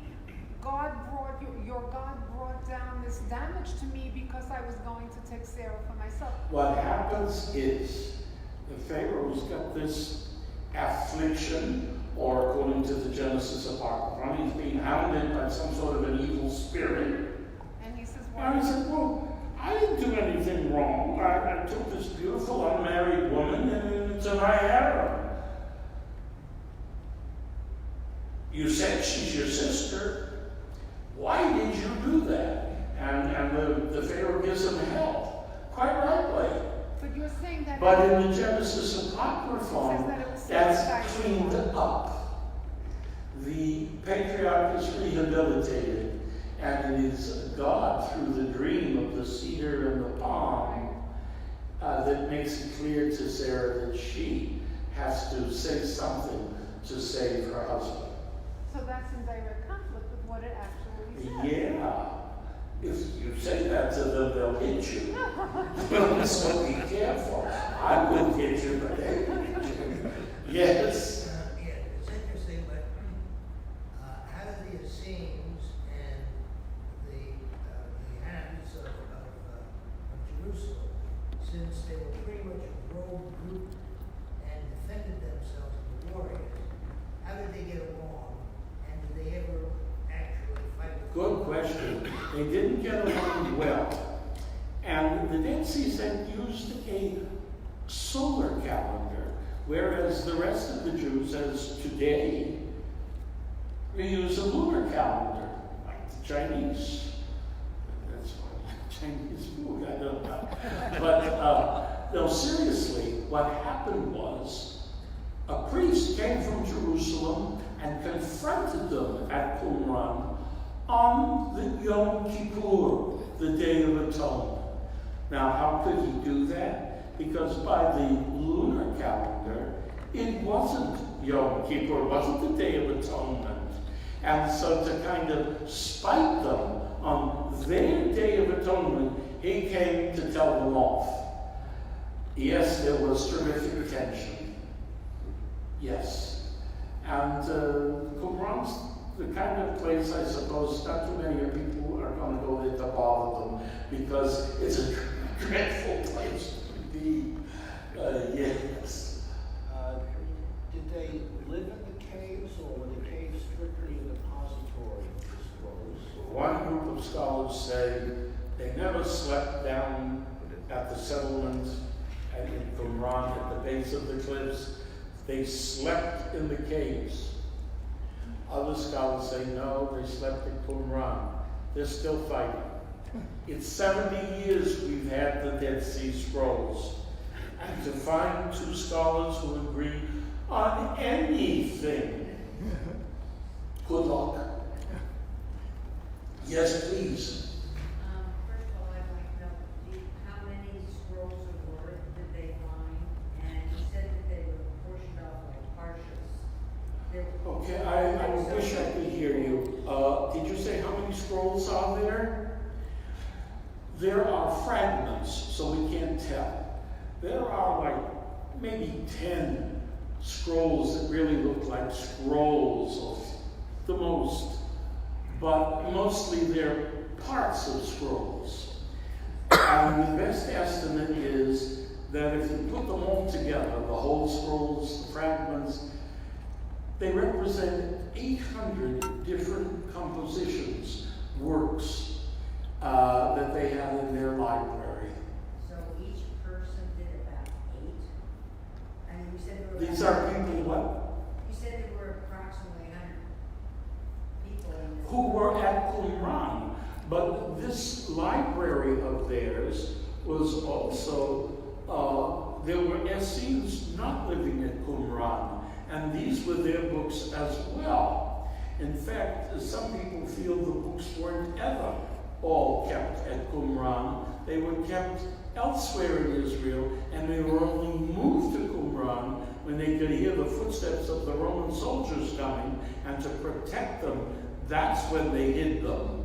your God brought down this damage to me because I was going to take Sarah for myself? What happens is the Pharaoh's got this affliction, or according to the Genesis Apocrypha, he's being hounded by some sort of an evil spirit. And he says, And he said, well, I didn't do anything wrong. I took this beautiful unmarried woman into my harem. You said she's your sister. Why did you do that? And the Pharaoh gives him hell, quite rightly. But you're saying that. But in the Genesis Apocrypha, that's cleaned up. The patriarch is rehabilitated, and it is God, through the dream of the cedar and the palm, that makes it clear to Sarah that she has to say something to save her husband. So that's in direct conflict with what it actually says. Yeah. If you say that to them, they'll hit you. Well, so be careful. I wouldn't hit you, but they would hit you. Yes. Yeah, it's interesting, but how do the Essenes and the inhabitants of Jerusalem, since they were pretty much a rogue group and defended themselves as warriors, how did they get along? And did they ever actually fight with Good question. They didn't get along well. And the Dead Sea Scent used a solar calendar, whereas the rest of the Jews, as today, we use a lunar calendar, like the Chinese. That's why I like Chinese food, I don't know. But, no, seriously, what happened was a priest came from Jerusalem and confronted them at Qumran on the Yom Kippur, the Day of Atonement. Now, how could he do that? Because by the lunar calendar, it wasn't Yom Kippur, it wasn't the Day of Atonement. And so to kind of spite them on their Day of Atonement, he came to tell them off. Yes, there was terrific tension. Yes. And Qumran's the kind of place, I suppose, not too many people are going to go there to bother them, because it's a dreadful place to be. Yes. Did they live in the caves, or were the caves strictly a depository of the scrolls? One group of scholars say they never slept down at the settlement and in Qumran at the base of the cliffs. They slept in the caves. Other scholars say no, they slept in Qumran. They're still fighting. It's 70 years we've had the Dead Sea Scrolls. And to find two scholars who agree on anything, good luck. Yes, please. First of all, I'd like to know how many scrolls of word did they find? And you said that they were portioned off like parshas. Okay, I wish I could hear you. Did you say how many scrolls are there? There are fragments, so we can't tell. There are like maybe 10 scrolls that really look like scrolls of the most, but mostly they're parts of scrolls. And the best estimate is that if you put them all together, the whole scrolls, the fragments, they represent 800 different compositions, works that they have in their library. So each person did about 8? And you said there were These are people what? You said there were approximately 100 people in this. Who were at Qumran. But this library of theirs was also, there were Essenes not living at Qumran, and these were their books as well. In fact, some people feel the books weren't ever all kept at Qumran. They were kept elsewhere in Israel, and they were only moved to Qumran when they could hear the footsteps of the Roman soldiers coming, and to protect them, that's when they hid them.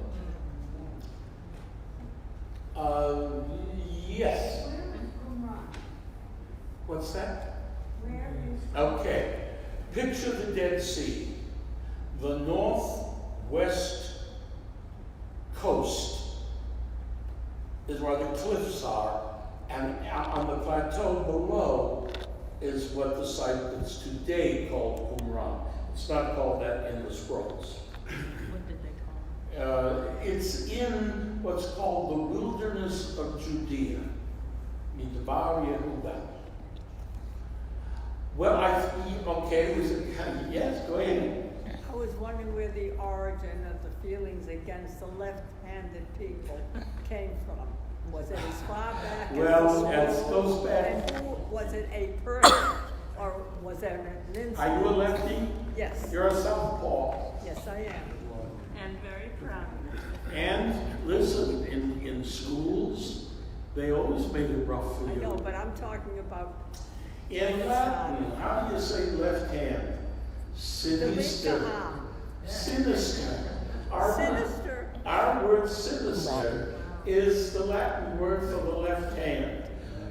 Yes. Where is Qumran? What's that? Where is Okay. Picture the Dead Sea. The northwest coast is where the cliffs are, and on the plateau below is what the site that's today called Qumran. It's not called that in the scrolls. What did they call it? It's in what's called the wilderness of Judea, Midbar Yehuda. Well, okay, yes, go ahead. I was wondering where the origin of the feelings against the left-handed people came from. Was it as far back as Well, the that scroll? goes back. And who, was it a person, or was it an incident? Are you a lefty? Yes. You're a southpaw. Yes, I am. And very proud of it. And listen, in schools, they always made it rough for I you. know, but I'm talking about In Latin, how do you say left hand? the Sinister. linker arm. Sinister. Sinister. Our word sinister is the Latin word for the left hand.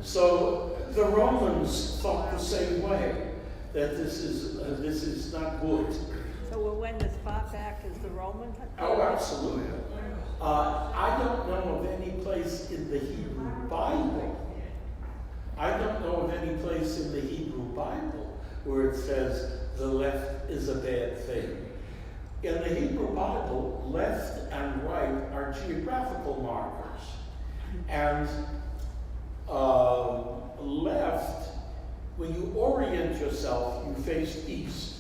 So the Romans thought the same way. that this is not good. So we went as far back as the Roman period? Oh, absolutely. I don't know of any place in the Hebrew Bible. I don't know of any place in the Hebrew Bible where it says the left is a bad thing. In the Hebrew Bible, left and right are geographical markers. And left, when you orient yourself, you face east.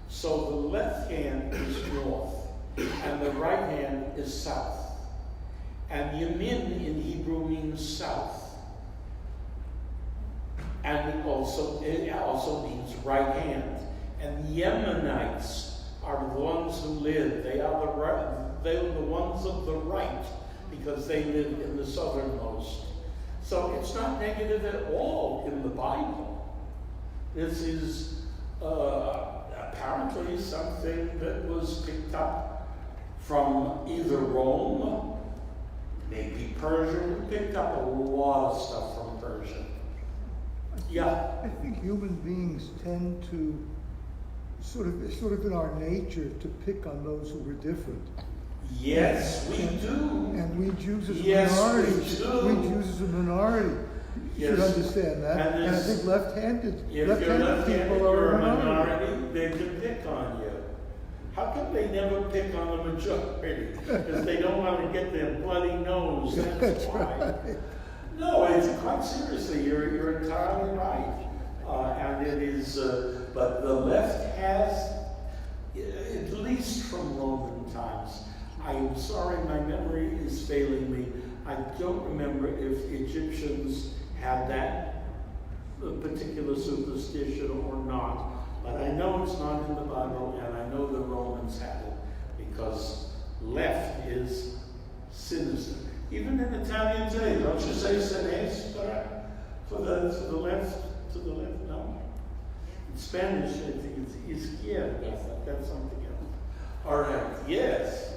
So the left hand is north, and the right hand is south. And Yamin in Hebrew means south. And it also means right hand. And Yemenites are the ones who live. They're the ones of the right, because they live in the southernmost. So it's not negative at all in the Bible. This is apparently something that was picked up from either Rome, maybe Persia. We picked up a lot of stuff from Persia. Yeah. I think human beings tend to sort of in our nature to pick on those who were different. Yes, we do. And we Jews as a Yes, minority. we do. We Jews as a minority should Yes. understand that. And I think left-handed If you're left-handed, people are you're a a minority. minority, they can pick on you. How come they never pick on the majority? Because they don't want to get their bloody nose, that's why. Right. No, it's quite seriously, you're entirely right. And it is, but the left has, at least from Roman times, I'm sorry, my memory is failing me. I don't remember if Egyptians had that particular superstition or not. But I know it's not in the Bible, and I know the Romans had it, because left is sinister. Even in Italian today, don't you say sinistra to the left? No. In Spanish, I think it's izquierda. That's something else. All right, yes.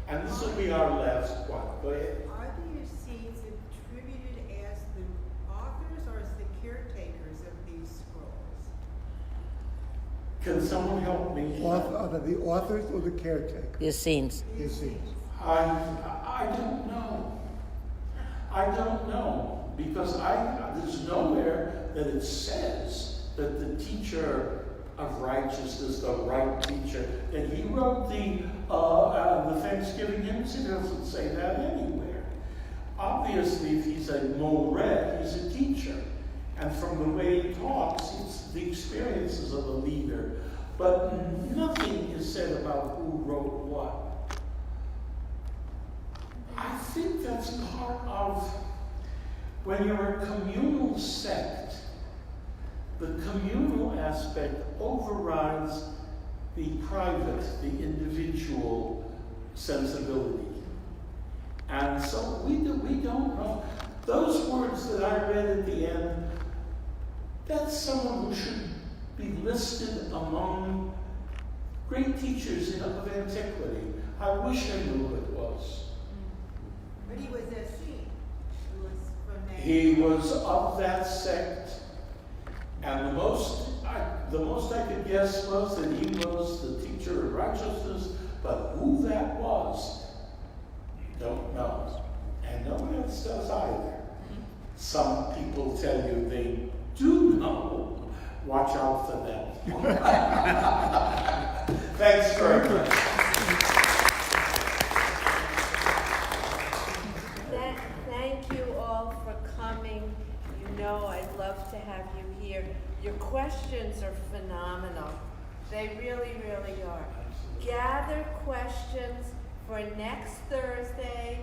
And this will be our last one. Go ahead. Are the Essenes attributed as the authors or as the caretakers of these scrolls? Can someone help me? Are the authors or the caretakers? The Essenes. The Essenes. I don't know. I don't know, because there's nowhere that it says that the teacher of righteousness, the right teacher, that he wrote the Thanksgiving hymns. It doesn't say that anywhere. Obviously, if he's a mored, he's a teacher. And from the way he talks, it's the experiences of a leader. But nothing is said about who wrote what. I think that's part of, when you're a communal sect, the communal aspect overrides the private, the individual sensibility. And so we don't know. Those words that I read at the end, that's someone who should be listed among great teachers of antiquity. I wish I knew who it was. But he was Essene. He was from that. He was of that sect, and the most I could guess was that he was the teacher of righteousness, but who that was, don't know. And no one else does either. Some people tell you they do know. Watch out for them. Thanks very much. Thank you all for coming. You know I'd love to have you here. Your questions are phenomenal. They really, really are. Gather questions for next Thursday.